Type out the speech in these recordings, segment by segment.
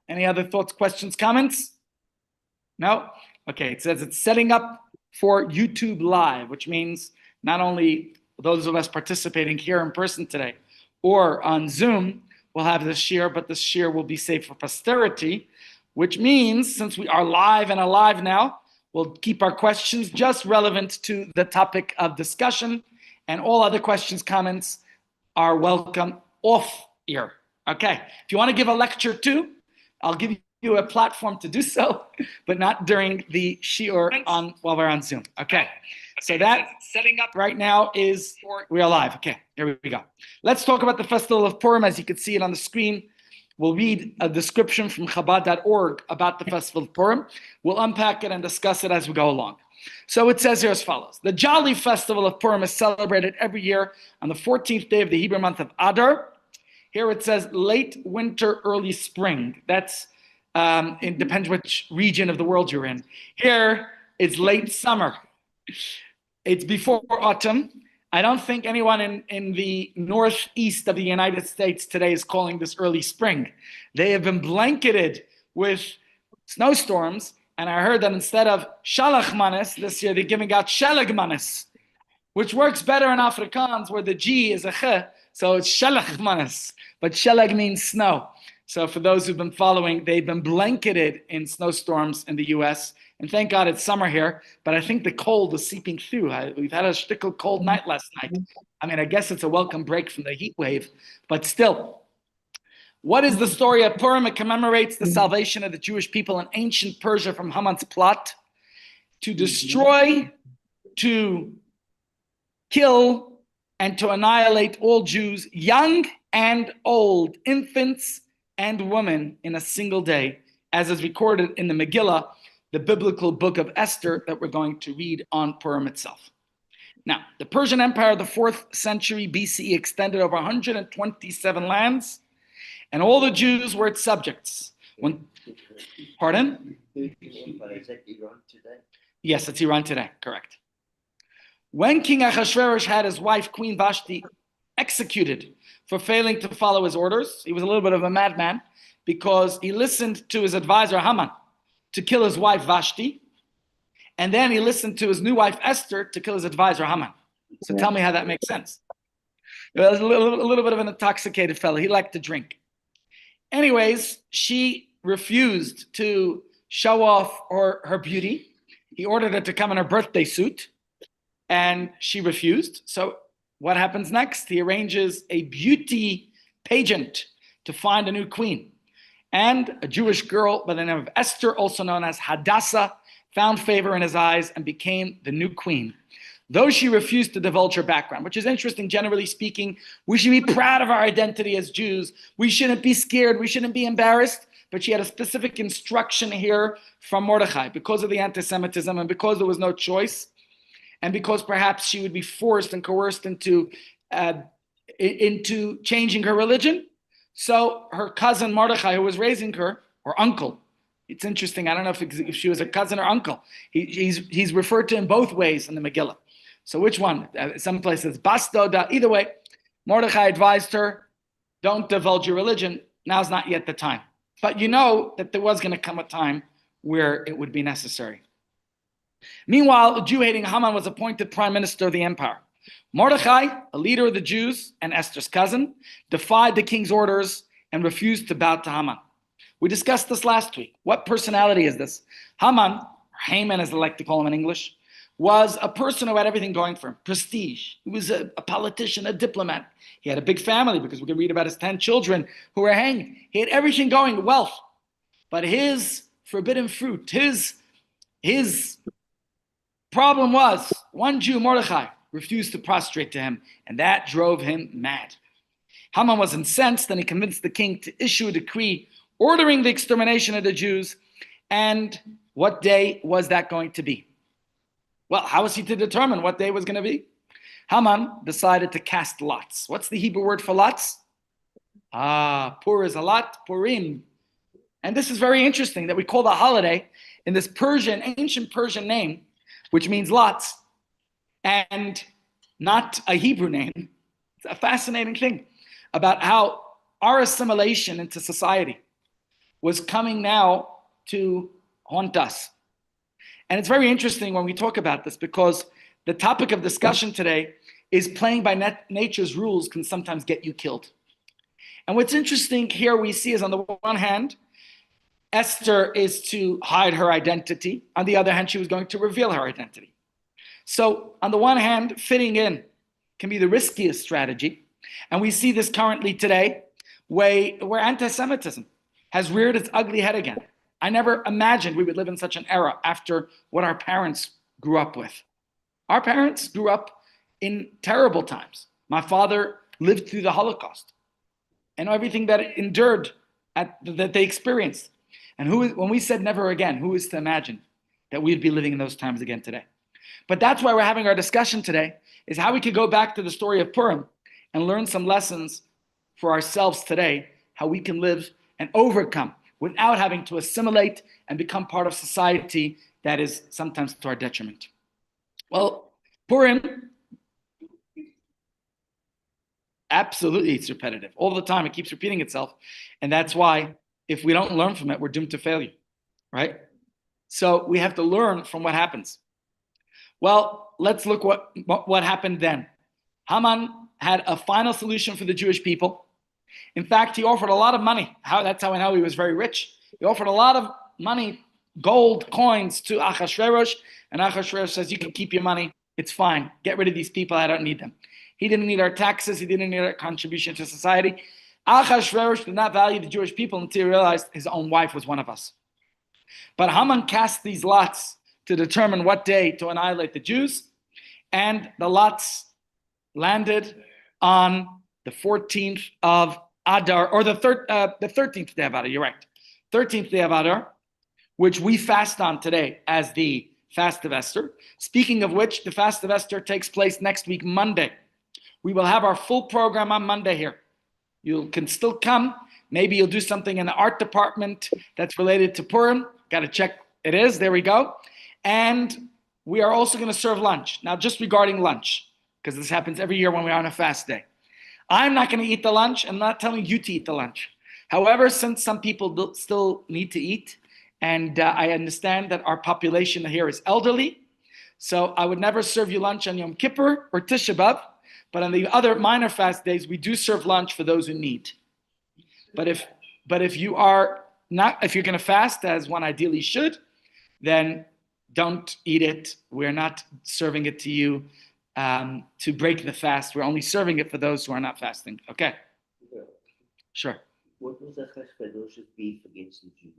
Any other thoughts, questions, comments? No? Okay, it says it's setting up for YouTube Live, which means not only those of us participating here in person today or on Zoom will have this share, but this share will be saved for posterity, which means since we are live and alive now, we'll keep our questions just relevant to the topic of discussion, and all other questions, comments are welcome off here. Okay, if you want to give a lecture too, I'll give you a platform to do so, but not during the shiur while we're on Zoom. Okay, so that setting up right now is we are live. Okay, here we go. Let's talk about the festival of Purim. As you can see it on the screen, we'll read a description from Chabad.org about the festival of Purim. We'll unpack it and discuss it as we go along. So it says here as follows: the Jolly Festival of Purim is celebrated every year on the 14th day of the Hebrew month of Adar. Here it says late winter, early spring. That's it depends which region of the world you're in. Here it's late summer. It's before autumn. I don't think anyone in the northeast of the United States today is calling this early spring. They have been blanketed with snowstorms, and I heard that instead of Shalach Manis, this year they're giving out Shelag Manis, which works better in Afrikaans where the G is a Ch, so it's Shalach Manis, but Shelag means snow. So for those who've been following, they've been blanketed in snowstorms in the U.S., and thank God it's summer here, but I think the cold is seeping through. We've had a shtickle cold night last night. I mean, I guess it's a welcome break from the heat wave, but still. What is the story of Purim? It commemorates the salvation of the Jewish people in ancient Persia from Haman's plot to destroy, to kill, and to annihilate all Jews, young and old, infants and women, in a single day, as is recorded in the Megillah, the biblical book of Esther that we're going to read on Purim itself. Now, the Persian Empire of the 4th century BCE extended over 127 lands, and all the Jews were its subjects. Pardon? Is that Iran today? Yes, it's Iran today, correct. When King Ahasuerus had his wife, Queen Vashti, executed for failing to follow his orders, he was a little bit of a madman because he listened to his advisor, Haman, to kill his wife, Vashti, and then he listened to his new wife, Esther, to kill his advisor, Haman. So tell me how that makes sense. He was a little bit of an intoxicated fellow. He liked to drink. Anyways, she refused to show off her beauty. He ordered her to come in her birthday suit, and she refused. So what happens next? He arranges a beauty pageant to find a new queen. And a Jewish girl by the name of Esther, also known as Hadassah, found favor in his eyes and became the new queen. Though she refused to divulge her background, which is interesting, generally speaking, we should be proud of our identity as Jews. We shouldn't be scared. We shouldn't be embarrassed. But she had a specific instruction here from Mordechai because of the anti-Semitism and because there was no choice, and because perhaps she would be forced and coerced into changing her religion. So her cousin Mordechai, who was raising her, or uncle, it's interesting, I don't know if she was a cousin or uncle. He's referred to in both ways in the Megillah. So which one? Some places, Basdoda. Either way, Mordechai advised her, don't divulge your religion. Now's not yet the time. But you know that there was going to come a time where it would be necessary. Meanwhile, the Jew-hating Haman was appointed prime minister of the empire. Mordechai, a leader of the Jews and Esther's cousin, defied the king's orders and refused to bow to Haman. We discussed this last week. What personality is this? Haman, or Haman as they like to call him in English, was a person who had everything going for him. Prestige. He was a politician, a diplomat. He had a big family because we can read about his 10 children who were hanged. He had everything going, wealth. But his forbidden fruit, his problem was one Jew, Mordechai, refused to prostrate to him, and that drove him mad. Haman was incensed, and he convinced the king to issue a decree ordering the extermination of the Jews. And what day was that going to be? Well, how was he to determine what day was going to be? Haman decided to cast lots. What's the Hebrew word for lots? Pur is a lot, Purim. And this is very interesting that we call the holiday in this ancient Persian name, which means lots, and not a Hebrew name. It's a fascinating thing about how our assimilation into society was coming now to haunt us. And it's very interesting when we talk about this because the topic of discussion today is playing by nature's rules can sometimes get you killed. And what's interesting here we see is on the one hand, Esther is to hide her identity. On the other hand, she was going to reveal her identity. So on the one hand, fitting in can be the riskiest strategy. And we see this currently today where anti-Semitism has reared its ugly head again. I never imagined we would live in such an era after what our parents grew up with. Our parents grew up in terrible times. My father lived through the Holocaust and everything that it endured that they experienced. And when we said never again, who is to imagine that we'd be living in those times again today? But that's why we're having our discussion today, is how we could go back to the story of Purim and learn some lessons for ourselves today, how we can live and overcome without having to assimilate and become part of society that is sometimes to our detriment. Well, Purim, absolutely, it's repetitive. All the time, it keeps repeating itself. And that's why if we don't learn from it, we're doomed to failure, right? So we have to learn from what happens. Well, let's look what happened then. Haman had a final solution for the Jewish people. In fact, he offered a lot of money. That's how I know he was very rich. He offered a lot of money, gold coins to Achashverosh, and Achashverosh says, you can keep your money. It's fine. Get rid of these people. I don't need them. He didn't need our taxes. He didn't need our contribution to society. Achashverosh did not value the Jewish people until he realized his own wife was one of us. But Haman cast these lots to determine what day to annihilate the Jews, and the lots landed on the 14th of Adar, or the 13th day of Adar, you're right. 13th day of Adar, which we fast on today as the Fast of Esther. Speaking of which, the Fast of Esther takes place next week, Monday. We will have our full program on Monday here. You can still come. Maybe you'll do something in the art department that's related to Purim. Got to check it is. There we go. And we are also going to serve lunch. Now, just regarding lunch, because this happens every year when we're on a fast day. I'm not going to eat the lunch. I'm not telling you to eat the lunch. However, since some people still need to eat, and I understand that our population here is elderly, so I would never serve you lunch on Yom Kippur or Tisha B'Av, but on the other minor fast days, we do serve lunch for those who need. But if you are not, if you're going to fast, as one ideally should, then don't eat it. We're not serving it to you to break the fast. We're only serving it for those who are not fasting. Okay? Yeah. Sure. What was Achashverosh's beef against the Jews?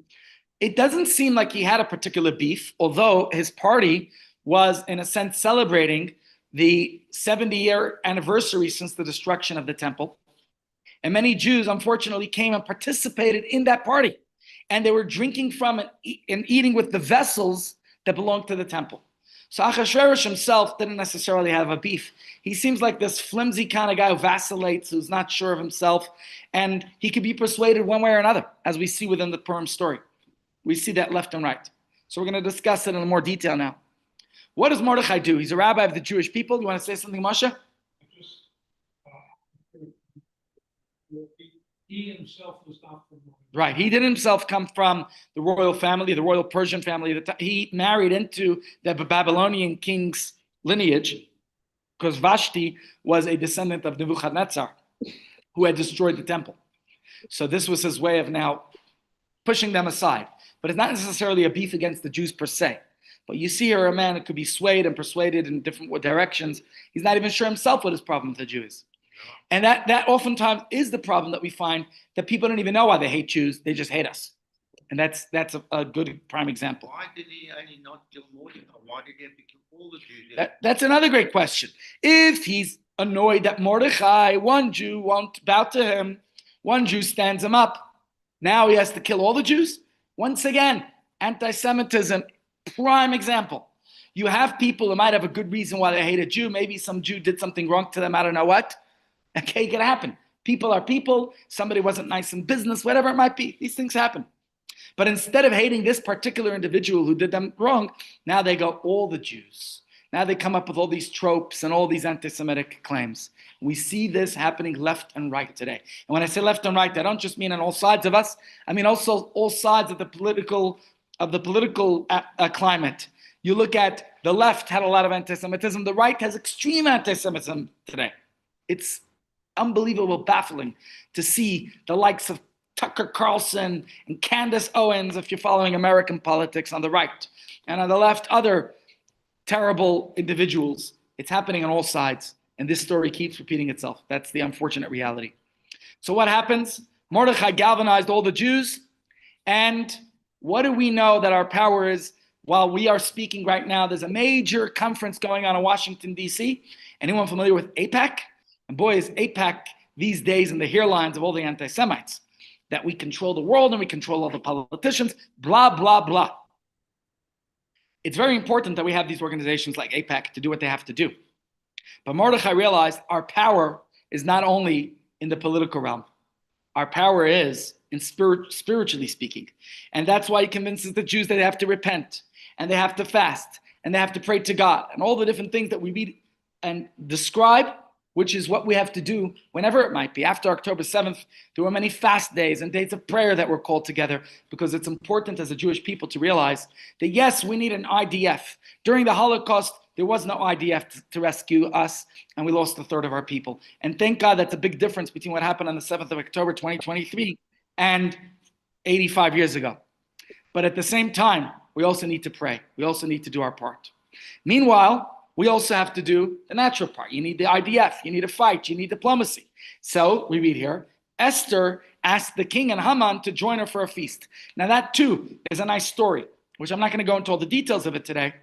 It doesn't seem like he had a particular beef, although his party was, in a sense, celebrating the 70-year anniversary since the destruction of the temple. And many Jews, unfortunately, came and participated in that party. And they were drinking from and eating with the vessels that belonged to the temple. So Achashverosh himself didn't necessarily have a beef. He seems like this flimsy kind of guy who vacillates, who's not sure of himself, and he could be persuaded one way or another, as we see within the Purim story. We see that left and right. So we're going to discuss it in more detail now. What does Mordechai do? He's a rabbi of the Jewish people. You want to say something, Moshe? He himself was not from Right. He didn't himself come from the royal family, the royal Persian family. He married into the Babylonian king's lineage because Vashti was a descendant of Nebuchadnezzar who had destroyed the temple. So this was his way of now pushing them aside. But it's not necessarily a beef against the Jews per se. But you see here a man that could be swayed and persuaded in different directions. He's not even sure himself what his problem with the Jews. And that oftentimes is the problem that we find, that people don't even know why they hate Jews. They just hate us. And that's a good prime example. Why did he only not kill Mordecai? Why did he have to kill all the Jews? That's another great question. If he's annoyed that Mordechai, one Jew, won't bow to him, one Jew stands him up, now he has to kill all the Jews? Once again, anti-Semitism, prime example. You have people who might have a good reason why they hate a Jew. Maybe some Jew did something wrong to them, I don't know what. Okay, it can happen. People are people. Somebody wasn't nice in business, whatever it might be. These things happen. But instead of hating this particular individual who did them wrong, now they go, all the Jews. Now they come up with all these tropes and all these anti-Semitic claims. We see this happening left and right today. And when I say left and right, I don't just mean on all sides of us. I mean also all sides of the political climate. You look at the left had a lot of anti-Semitism. The right has extreme anti-Semitism today. It's unbelievable, baffling to see the likes of Tucker Carlson and Candace Owens, if you're following American politics, on the right, and on the left, other terrible individuals. It's happening on all sides, and this story keeps repeating itself. That's the unfortunate reality. So what happens? Mordechai galvanized all the Jews, and what do we know that our power is? While we are speaking right now, there's a major conference going on in Washington, D.C. Anyone familiar with AIPAC? And boy, is AIPAC these days in the hairlines of all the anti-Semites, that we control the world and we control all the politicians, blah, blah, blah. It's very important that we have these organizations like AIPAC to do what they have to do. But Mordechai realized our power is not only in the political realm. Our power is in spiritually speaking. And that's why he convinces the Jews that they have to repent, and they have to fast, and they have to pray to God, and all the different things that we read and describe, which is what we have to do whenever it might be. After October 7th, there were many fast days and days of prayer that were called together, because it's important as a Jewish people to realize that yes, we need an IDF. During the Holocaust, there was no IDF to rescue us, and we lost a third of our people. And thank God that's a big difference between what happened on the 7th of October 2023 and 85 years ago. But at the same time, we also need to pray. We also need to do our part. Meanwhile, we also have to do the natural part. You need the IDF, you need a fight, you need diplomacy. So we read here, Esther asked the king and Haman to join her for a feast. Now that too is a nice story, which I'm not going to go into all the details of it today.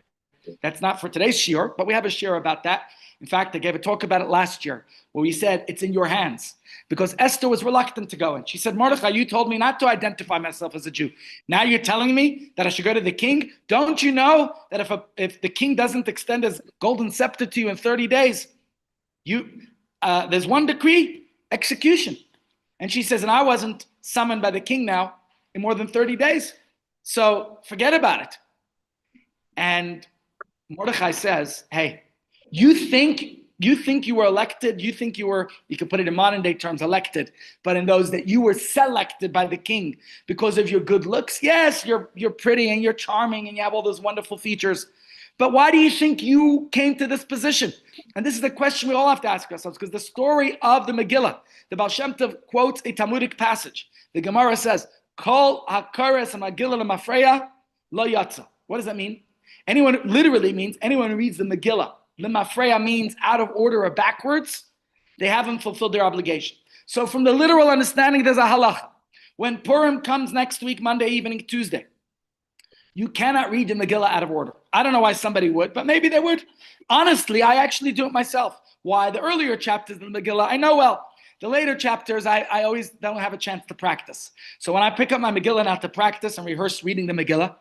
That's not for today's shiur, but we have a shiur about that. In fact, I gave a talk about it last year where we said it's in your hands, because Esther was reluctant to go. And she said, Mordechai, you told me not to identify myself as a Jew. Now you're telling me that I should go to the king? Don't you know that if the king doesn't extend his golden scepter to you in 30 days, there's one decree, execution. And she says, and I wasn't summoned by the king now in more than 30 days. So forget about it. And Mordechai says, hey, you think you were elected, you think you could put it in modern day terms, elected, but in those that you were selected by the king because of your good looks. Yes, you're pretty and you're charming and you have all those wonderful features. But why do you think you came to this position? And this is the question we all have to ask ourselves, because the story of the Megillah, the Baal Shem Tov quotes a Talmudic passage. The Gemara says, Kol hakares Megillah lemafreya lo yatsa. What does that mean? Literally means anyone who reads the Megillah, lemafreya means out of order or backwards, they haven't fulfilled their obligation. So from the literal understanding, there's a halacha. When Purim comes next week, Monday evening, Tuesday, you cannot read the Megillah out of order. I don't know why somebody would, but maybe they would. Honestly, I actually do it myself. Why? The earlier chapters of the Megillah, I know well. The later chapters, I always don't have a chance to practice. So when I pick up my Megillah now to practice and rehearse reading the Megillah,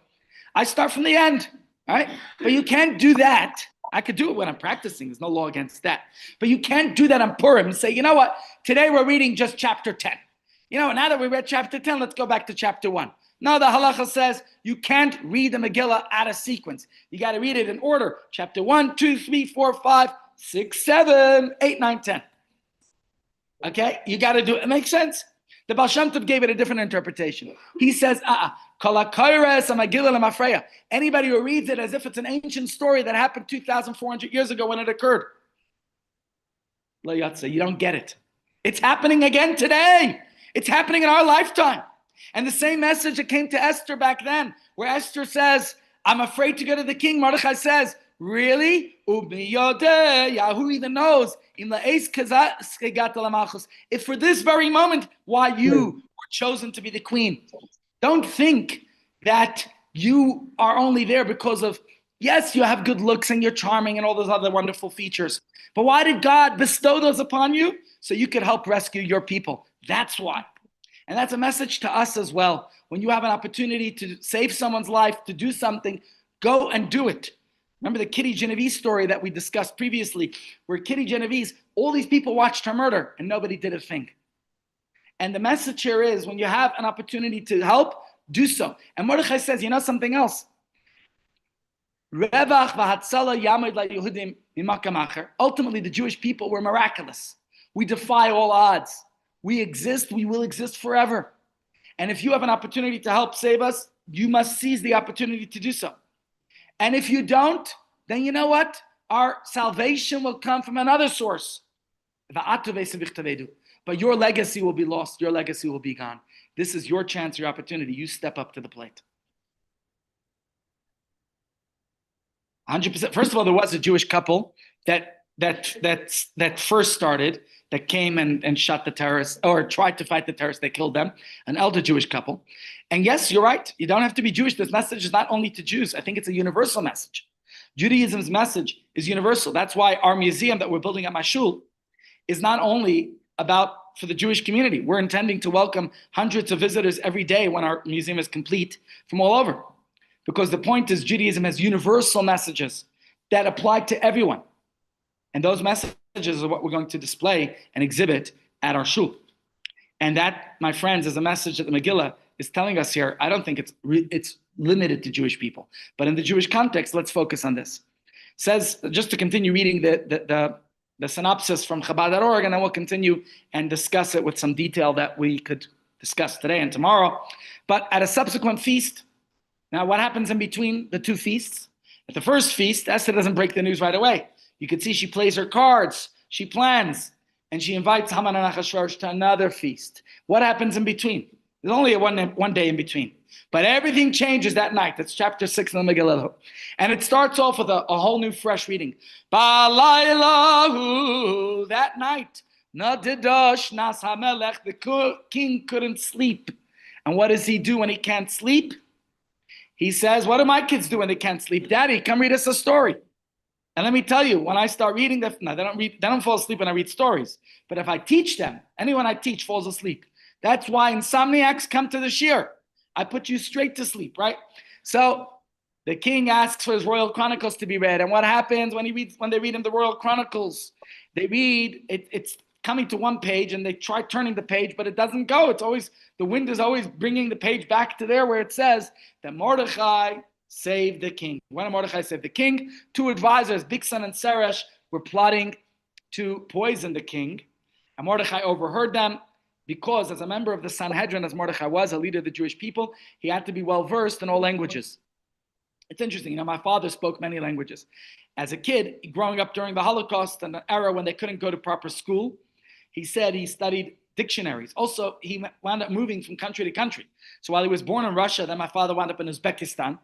I start from the end, right? But you can't do that. I could do it when I'm practicing. There's no law against that. But you can't do that on Purim and say, you know what? Today we're reading just chapter 10. You know, now that we read chapter 10, let's go back to chapter 1. No, the halacha says you can't read the Megillah out of sequence. You got to read it in order. Chapter 1, 2, 3, 4, 5, 6, 7, 8, 9, 10. Okay? You got to do it. It makes sense? The Baal Shem Tov gave it a different interpretation. He says, anybody who reads it as if it's an ancient story that happened 2,400 years ago when it occurred, you don't get it. It's happening again today. It's happening in our lifetime. And the same message that came to Esther back then, where Esther says, I'm afraid to go to the king. Mordechai says, really? Who even knows? If for this very moment, why you were chosen to be the queen. Don't think that you are only there because of, yes, you have good looks and you're charming and all those other wonderful features. But why did God bestow those upon you? So you could help rescue your people. That's why. And that's a message to us as well. When you have an opportunity to save someone's life, to do something, go and do it. Remember the Kitty Genovese story that we discussed previously, where Kitty Genovese, all these people watched her murder and nobody did a thing. And the message here is, when you have an opportunity to help, do so. And Mordechai says, you know something else? Ultimately, the Jewish people were miraculous. We defy all odds. We exist, we will exist forever. And if you have an opportunity to help save us, you must seize the opportunity to do so. And if you don't, then you know what? Our salvation will come from another source. But your legacy will be lost. Your legacy will be gone. This is your chance, your opportunity. You step up to the plate. 100%. First of all, there was a Jewish couple that first started, that came and shot the terrorists, or tried to fight the terrorists. They killed them, an elder Jewish couple. And yes, you're right. You don't have to be Jewish. This message is not only to Jews. I think it's a universal message. Judaism's message is universal. That's why our museum that we're building at Mashul is not only about for the Jewish community. We're intending to welcome hundreds of visitors every day when our museum is complete from all over. Because the point is, Judaism has universal messages that apply to everyone. And those messages are what we're going to display and exhibit at our shul. And that, my friends, is a message that the Megillah is telling us here. I don't think it's limited to Jewish people. But in the Jewish context, let's focus on this. It says, just to continue reading the synopsis from Chabad.org, and then we'll continue and discuss it with some detail that we could discuss today and tomorrow. But at a subsequent feast, now what happens in between the two feasts? At the first feast, Esther doesn't break the news right away. You can see she plays her cards, she plans, and she invites Haman and Achashverosh to another feast. What happens in between? There's only one day in between. But everything changes that night. That's chapter 6 in the Megillah. And it starts off with a whole new fresh reading. Balaylahu, that night, Nadidosh Nas HaMelech, the king couldn't sleep. And what does he do when he can't sleep? He says, what do my kids do when they can't sleep? Daddy, come read us a story. And let me tell you, when I start reading they don't fall asleep when I read stories. But if I teach them, anyone I teach falls asleep. That's why insomniacs come to the shir. I put you straight to sleep, right? So the king asks for his royal chronicles to be read. And what happens when they read him the royal chronicles? They read, it's coming to one page and they try turning the page, but it doesn't go. The wind is always bringing the page back to there where it says that Mordechai saved the king. When Mordechai saved the king, two advisors, Bigsan and Seresh, were plotting to poison the king. And Mordechai overheard them because as a member of the Sanhedrin, as Mordechai was, a leader of the Jewish people, he had to be well-versed in all languages. It's interesting, my father spoke many languages. As a kid, growing up during the Holocaust and the era when they couldn't go to proper school, he said he studied dictionaries. Also, he wound up moving from country to country. So while he was born in Russia, then my father wound up in Uzbekistan.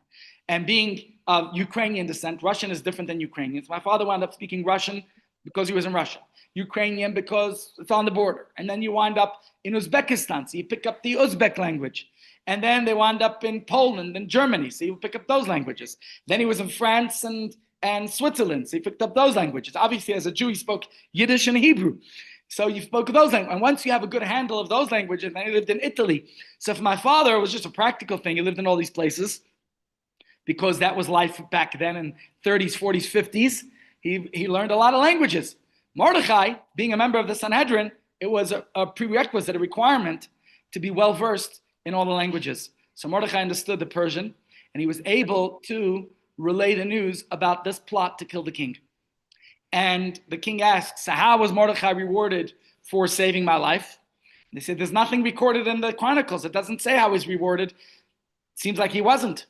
And being of Ukrainian descent, Russian is different than Ukrainian. So my father wound up speaking Russian because he was in Russia. Ukrainian because it's on the border. And then you wind up in Uzbekistan, so you pick up the Uzbek language. And then they wound up in Poland and Germany, so you pick up those languages. Then he was in France and Switzerland, so he picked up those languages. Obviously, as a Jew, he spoke Yiddish and Hebrew. So you spoke those languages. And once you have a good handle of those languages, then he lived in Italy. So for my father, it was just a practical thing. He lived in all these places because that was life back then in 30s, 40s, 50s. He learned a lot of languages. Mordechai, being a member of the Sanhedrin, it was a prerequisite, a requirement to be well-versed in all the languages. So Mordechai understood the Persian, and he was able to relay the news about this plot to kill the king. And the king asked, so how was Mordechai rewarded for saving my life? And they said, there's nothing recorded in the Chronicles. It doesn't say how he's rewarded. It seems like he wasn't.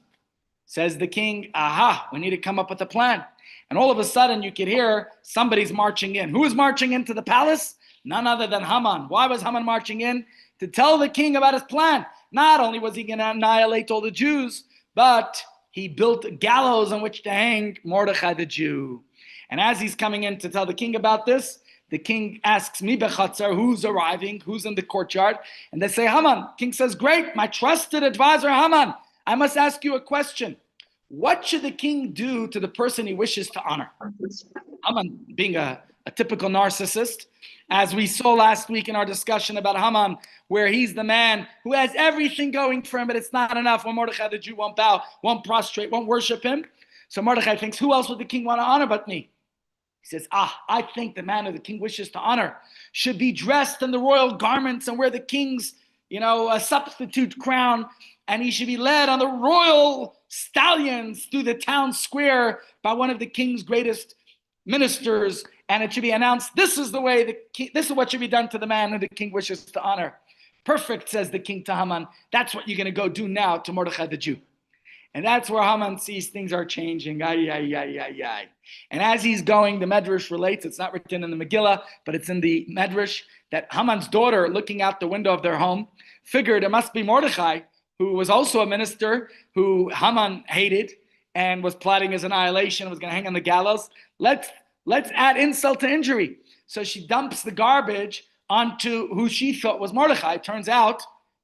Says the king, aha, we need to come up with a plan. And all of a sudden you could hear somebody's marching in. Who is marching into the palace? None other than Haman. Why was Haman marching in? To tell the king about his plan. Not only was he going to annihilate all the Jews, but he built gallows on which to hang Mordechai the Jew. And as he's coming in to tell the king about this, the king asks me, Bechatzar, who's arriving, who's in the courtyard? And they say, Haman. King says, great, my trusted advisor, Haman. I must ask you a question. What should the king do to the person he wishes to honor? Haman, being a typical narcissist, as we saw last week in our discussion about Haman, where he's the man who has everything going for him, but it's not enough when Mordechai the Jew won't bow, won't prostrate, won't worship him. So Mordechai thinks, who else would the king want to honor but me? He says, I think the man who the king wishes to honor should be dressed in the royal garments and wear the king's, a substitute crown and he should be led on the royal stallions through the town square by one of the king's greatest ministers, and it should be announced, this is the way this is what should be done to the man who the king wishes to honor. Perfect, says the king to Haman. That's what you're going to go do now to Mordechai the Jew. And that's where Haman sees things are changing. Ay, ay, ay, ay, ay. And as he's going, the Medrash relates, it's not written in the Megillah, but it's in the Medrash, that Haman's daughter, looking out the window of their home, figured it must be Mordechai, who was also a minister, who Haman hated and was plotting his annihilation, was going to hang on the gallows. Let's add insult to injury. So she dumps the garbage onto who she thought was Mordechai. Turns out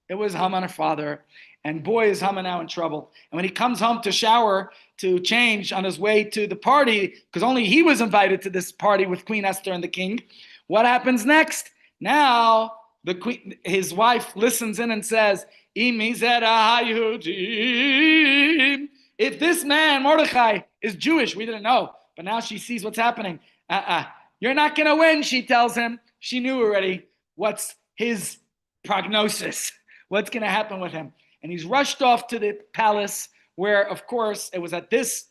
it was Haman, her father. And boy, is Haman now in trouble. And when he comes home to shower, to change on his way to the party, because only he was invited to this party with Queen Esther and the king, what happens next? Now, the queen, his wife listens in and says, if this man, Mordechai, is Jewish, we didn't know, but now she sees what's happening. You're not going to win, she tells him. She knew already what's his prognosis, what's going to happen with him. And he's rushed off to the palace where, of course, it was at this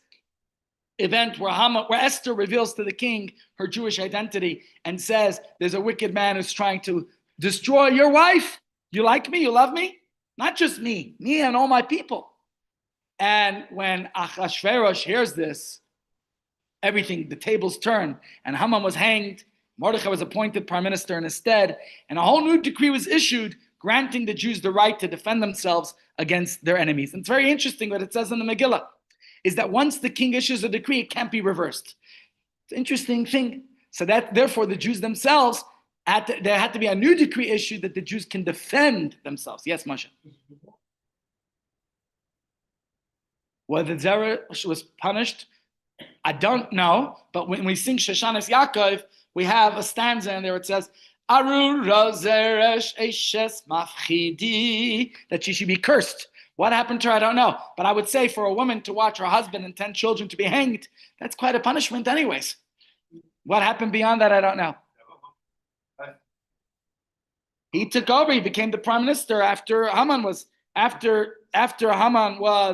event where Esther reveals to the king her Jewish identity and says, there's a wicked man who's trying to destroy your wife. You like me? You love me? Not just me and all my people. And when Achashverosh hears this, the tables turn, and Haman was hanged. Mordechai was appointed prime minister in his stead, and a whole new decree was issued granting the Jews the right to defend themselves against their enemies. And it's very interesting what it says in the Megillah, is that once the king issues a decree, it can't be reversed. It's an interesting thing. So that therefore the Jews themselves, there had to be a new decree issued that the Jews can defend themselves. Yes, Moshe. Whether Zeresh was punished, I don't know. But when we sing Shoshanas Yaakov, we have a stanza in there. It says, Arura Zeresh Eshes Mafchidi, that she should be cursed. What happened to her? I don't know. But I would say for a woman to watch her husband and 10 children to be hanged, that's quite a punishment anyways. What happened beyond that, I don't know. He took over. He became the prime minister after Haman was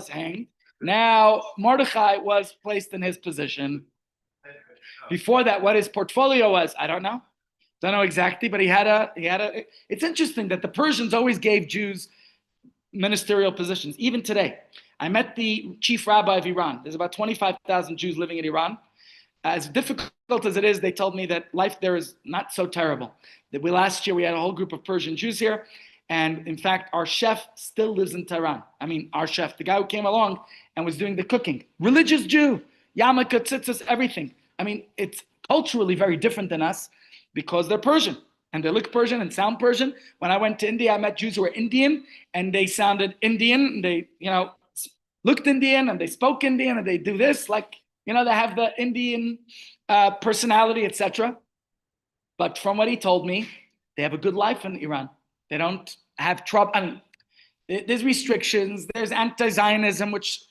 hanged. Now Mordechai was placed in his position. Before that, what his portfolio was, I don't know. Don't know exactly, but he had a. It's interesting that the Persians always gave Jews ministerial positions, even today. I met the chief rabbi of Iran. There's about 25,000 Jews living in Iran. As difficult as it is, they told me that life there is not so terrible. That last year we had a whole group of Persian Jews here, and in fact, our chef still lives in Tehran. I mean, our chef, the guy who came along and was doing the cooking, religious Jew, yarmulke, tzitzis, everything. I mean, it's culturally very different than us because they're Persian and they look Persian and sound Persian. When I went to India, I met Jews who were Indian and they sounded Indian. And they, looked Indian and they spoke Indian and they do this like. They have the Indian personality, etc. But from what he told me, they have a good life in Iran. They don't have trouble. I mean, there's restrictions. There's anti-Zionism, which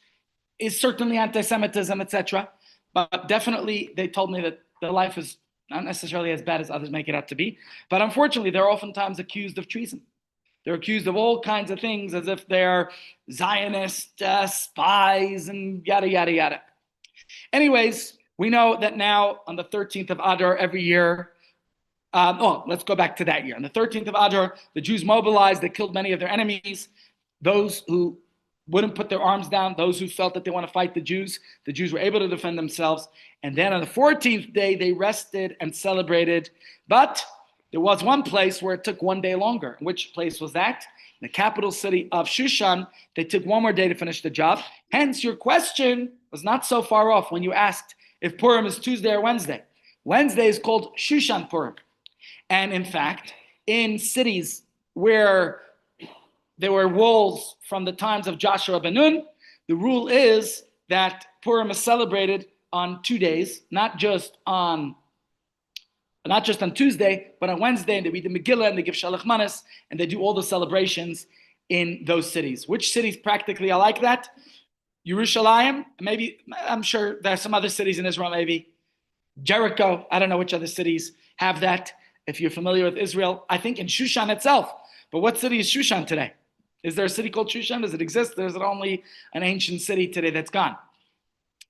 is certainly anti-Semitism, etc. But definitely, they told me that their life is not necessarily as bad as others make it out to be. But unfortunately, they're oftentimes accused of treason. They're accused of all kinds of things as if they're Zionist spies and yada, yada, yada. Anyways, we know that now on the 13th of Adar every year, let's go back to that year. On the 13th of Adar, the Jews mobilized, they killed many of their enemies. Those who wouldn't put their arms down, those who felt that they want to fight the Jews were able to defend themselves. And then on the 14th day, they rested and celebrated. But there was one place where it took one day longer. Which place was that? In the capital city of Shushan, they took one more day to finish the job. Hence, your question was not so far off when you asked if Purim is Tuesday or Wednesday. Wednesday is called Shushan Purim. And in fact, in cities where there were walls from the times of Joshua ben Nun, the rule is that Purim is celebrated on 2 days, not just on Tuesday, but on Wednesday, and they read the Megillah and they give Shalach Manas and they do all the celebrations in those cities. Which cities practically are like that? Yerushalayim, maybe, I'm sure there are some other cities in Israel, maybe. Jericho, I don't know which other cities have that. If you're familiar with Israel, I think in Shushan itself. But what city is Shushan today? Is there a city called Shushan? Does it exist? Or is it only an ancient city today that's gone?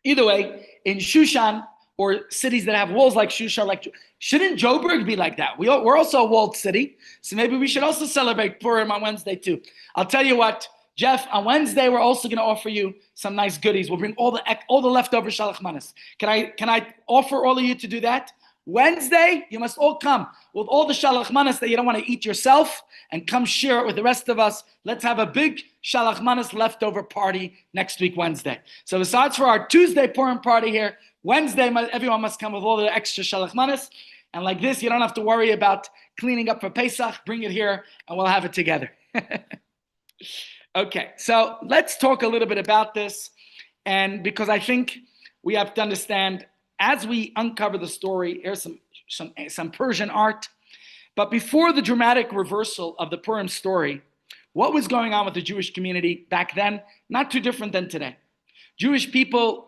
Either way, in Shushan, or cities that have walls like Shushan, shouldn't Joburg be like that? We're also a walled city, so maybe we should also celebrate Purim on Wednesday too. I'll tell you what, Jeff, on Wednesday we're also going to offer you some nice goodies. We'll bring all the leftover shalach manas. Can I offer all of you to do that? Wednesday, you must all come with all the shalach manas that you don't want to eat yourself, and come share it with the rest of us. Let's have a big shalach manas leftover party next week, Wednesday. So besides for our Tuesday Purim party here, Wednesday, everyone must come with all the extra shalach manas. And like this, you don't have to worry about cleaning up for Pesach. Bring it here and we'll have it together. Okay, so let's talk a little bit about this. And because I think we have to understand, as we uncover the story, here's some Persian art. But before the dramatic reversal of the Purim story, what was going on with the Jewish community back then? Not too different than today. Jewish people,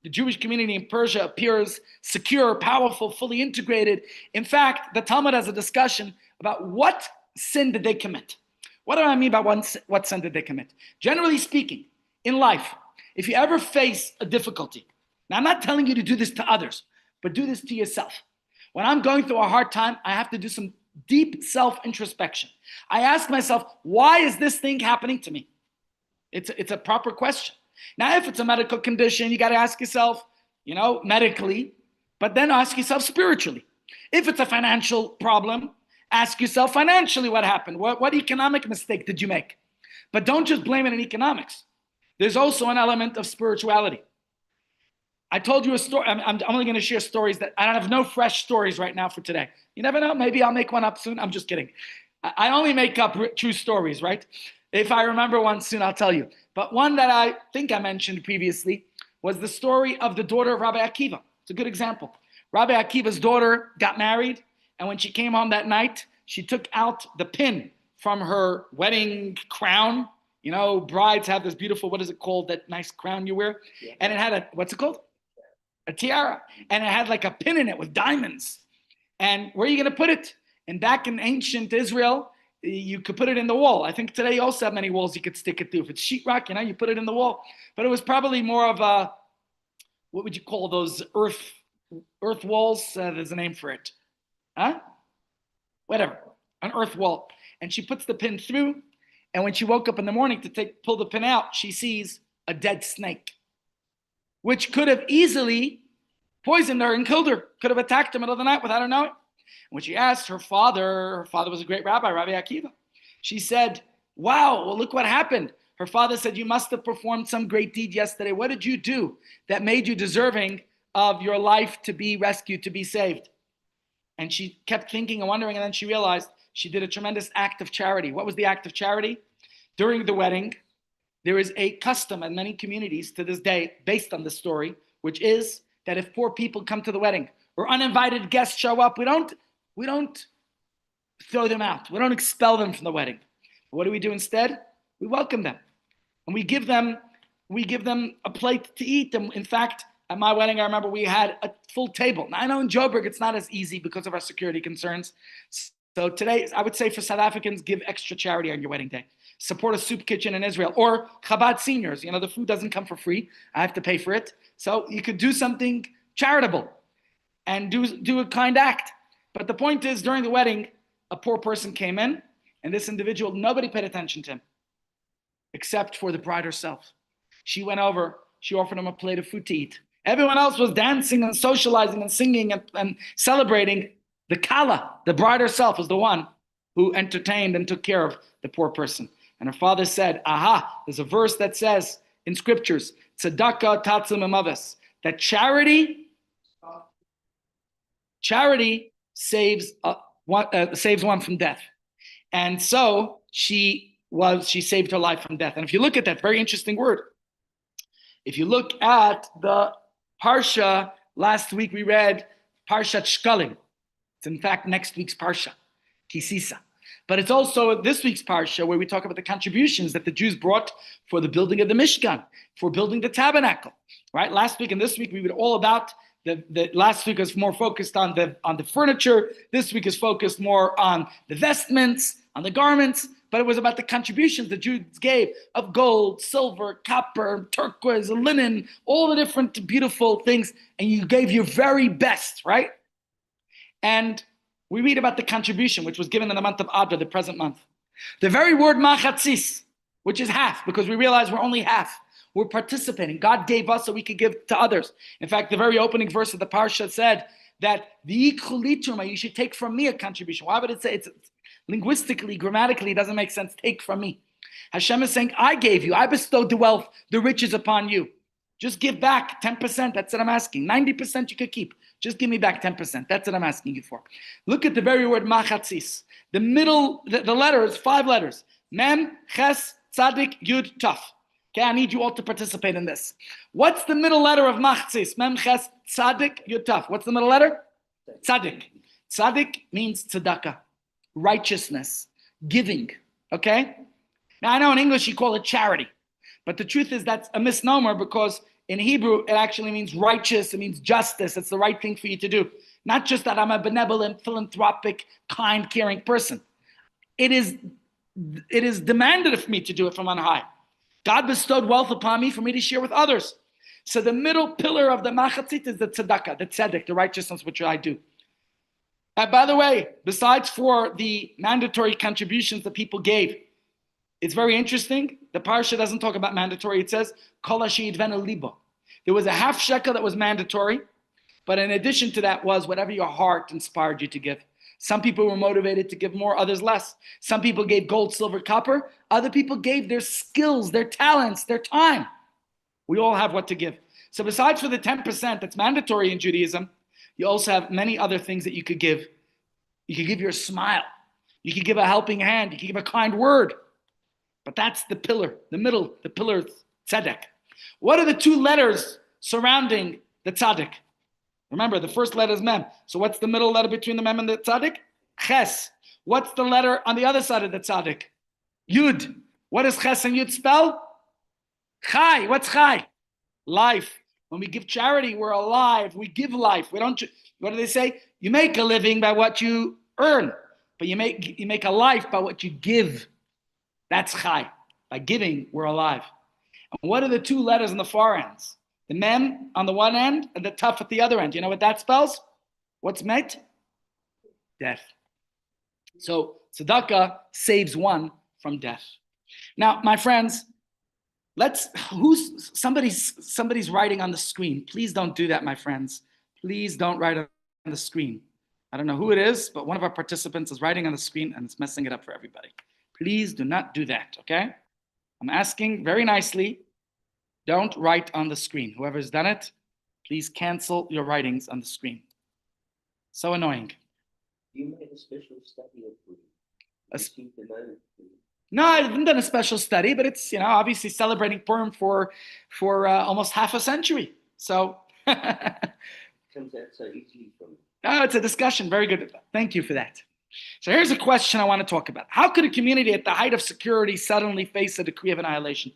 the Jewish community in Persia appears secure, powerful, fully integrated. In fact, the Talmud has a discussion about what sin did they commit. What do I mean by what sin did they commit? Generally speaking, in life, if you ever face a difficulty, now I'm not telling you to do this to others, but do this to yourself. When I'm going through a hard time, I have to do some deep self-introspection. I ask myself, why is this thing happening to me? It's a proper question. Now, if it's a medical condition, you got to ask yourself, medically, but then ask yourself spiritually. If it's a financial problem, ask yourself financially what happened. What economic mistake did you make? But don't just blame it in economics. There's also an element of spirituality. I told you a story. I'm only going to share stories that I don't have no fresh stories right now for today. You never know. Maybe I'll make one up soon. I'm just kidding. I only make up true stories, right? If I remember one soon, I'll tell you. But one that I think I mentioned previously was the story of the daughter of Rabbi Akiva. It's a good example. Rabbi Akiva's daughter got married, and when she came home that night, she took out the pin from her wedding crown. Brides have this beautiful, what is it called, that nice crown you wear? Yeah. And it had what's it called? A tiara. And it had like a pin in it with diamonds. And where are you going to put it? And back in ancient Israel, you could put it in the wall. I think today you also have many walls you could stick it to. If it's sheetrock, you put it in the wall. But it was probably more of a, what would you call those earth walls? There's a name for it. Huh? Whatever. An earth wall. And she puts the pin through. And when she woke up in the morning to pull the pin out, she sees a dead snake, which could have easily poisoned her and killed her. Could have attacked her in the middle of the night without her knowing. When she asked her father was a great rabbi, Rabbi Akiva. She said, wow, well, look what happened. Her father said, you must have performed some great deed yesterday. What did you do that made you deserving of your life to be rescued, to be saved? And she kept thinking and wondering, and then she realized she did a tremendous act of charity. What was the act of charity? During the wedding, there is a custom in many communities to this day based on this story, which is that if poor people come to the wedding or uninvited guests show up, we don't throw them out. We don't expel them from the wedding. What do we do instead? We welcome them. And we give them a plate to eat. And in fact, at my wedding, I remember we had a full table. Now, I know in Joburg, it's not as easy because of our security concerns. So today, I would say for South Africans, give extra charity on your wedding day. Support a soup kitchen in Israel or Chabad seniors. The food doesn't come for free. I have to pay for it. So you could do something charitable and do a kind act. But the point is, during the wedding, a poor person came in, and this individual, nobody paid attention to him except for the bride herself. She went over, she offered him a plate of food to eat. Everyone else was dancing and socializing and singing and celebrating. The Kala, the bride herself, was the one who entertained and took care of the poor person. And her father said, aha, there's a verse that says in scriptures, tzedakah tatzum emaves, that charity saves one from death. And so she saved her life from death. And if you look at that very interesting word, if you look at the Parsha, last week we read Parshat Shkalim. It's in fact next week's Parsha, Kisisa. But it's also this week's Parsha where we talk about the contributions that the Jews brought for the building of the Mishkan, for building the tabernacle, right? Last week and this week we read all about the last week was more focused on the furniture. This week is focused more on the vestments, on the garments. but it was about the contributions the Jews gave of gold, silver, copper, turquoise, linen, all the different beautiful things, and you gave your very best, right? And we read about the contribution which was given in the month of Adar, the present month. The very word machatzis, which is half, because we realize we're only half. We're participating. God gave us so we could give to others. In fact, the very opening verse of the parsha said that the ikhulituma, you should take from me a contribution. Why would it say it's linguistically, grammatically, it doesn't make sense. Take from me. Hashem is saying, I gave you, I bestowed the wealth, the riches upon you. Just give back 10%. That's what I'm asking. 90% you could keep. Just give me back 10%. That's what I'm asking you for. Look at the very word machatzis. The middle, the letters, 5 letters. Mem, ches, tzadik, yud, taf. Okay, I need you all to participate in this. What's the middle letter of machatzis? Mem, ches, tzadik, yud, taf. What's the middle letter? Tzadik. Tzadik means tzedakah, righteousness, giving. Okay? Now I know in English you call it charity. But the truth is that's a misnomer because in Hebrew it actually means righteous, it means justice, it's the right thing for you to do. Not just that I'm a benevolent, philanthropic, kind, caring person. It is demanded of me to do it from on high. God bestowed wealth upon me for me to share with others. So the middle pillar of the machatzit is the tzedakah, the tzedek, the righteousness which I do. By the way, besides for the mandatory contributions that people gave, it's very interesting. The parsha doesn't talk about mandatory. It says, Kol asher yidvenu libo. There was a half shekel that was mandatory, but in addition to that was whatever your heart inspired you to give. Some people were motivated to give more, others less. Some people gave gold, silver, copper. Other people gave their skills, their talents, their time. We all have what to give. So besides for the 10% that's mandatory in Judaism, you also have many other things that you could give. You could give your smile. You could give a helping hand. You could give a kind word. But that's the pillar, the middle, the pillar tzedek. What are the 2 letters surrounding the tzedek? Remember, the first letter is mem. So what's the middle letter between the mem and the tzedek? Ches. What's the letter on the other side of the tzedek? Yud. What does ches and yud spell? Chai. What's chai? Life. When we give charity, we're alive. We give life. We don't. What do they say? You make a living by what you earn, but you make a life by what you give. That's chai. By giving, we're alive. And what are the 2 letters on the far ends? The mem on the one end and the taf at the other end. You know what that spells? What's met? Death. So tzedakah saves one from death. Now, my friends, somebody's writing on the screen. Please don't do that, my friends. Please don't write on the screen. I don't know who it is, but one of our participants is writing on the screen and it's messing it up for everybody. Please do not do that, okay? I'm asking very nicely, don't write on the screen. Whoever's done it, please cancel your writings on the screen. So annoying. You made a special study of Purim. A You seem to know Purim. No, I haven't done a special study, but it's, obviously celebrating Purim for almost half a century. So, Comes out so easily from it. it's a discussion. Very good. Thank you for that. So here's a question I want to talk about. How could a community at the height of security suddenly face a decree of annihilation?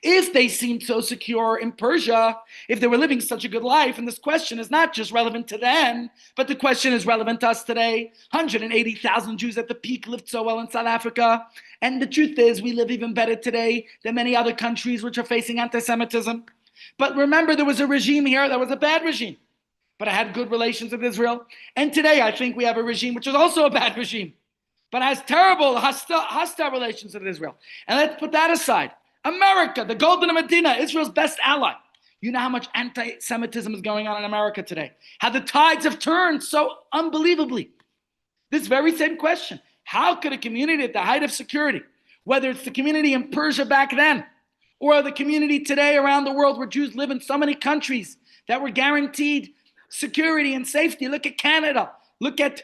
If they seemed so secure in Persia, if they were living such a good life, and this question is not just relevant to them, but the question is relevant to us today. 180,000 Jews at the peak lived so well in South Africa. And the truth is, we live even better today than many other countries which are facing anti-Semitism. But remember, there was a regime here that was a bad regime, but I had good relations with Israel. And today, I think we have a regime which is also a bad regime, but has terrible, hostile relations with Israel. And let's put that aside. America, the Golden Medina, Israel's best ally. You know how much anti-Semitism is going on in America today. How the tides have turned so unbelievably. This very same question. How could a community at the height of security, whether it's the community in Persia back then, or the community today around the world where Jews live in so many countries that were guaranteed security and safety. Look at Canada. Look at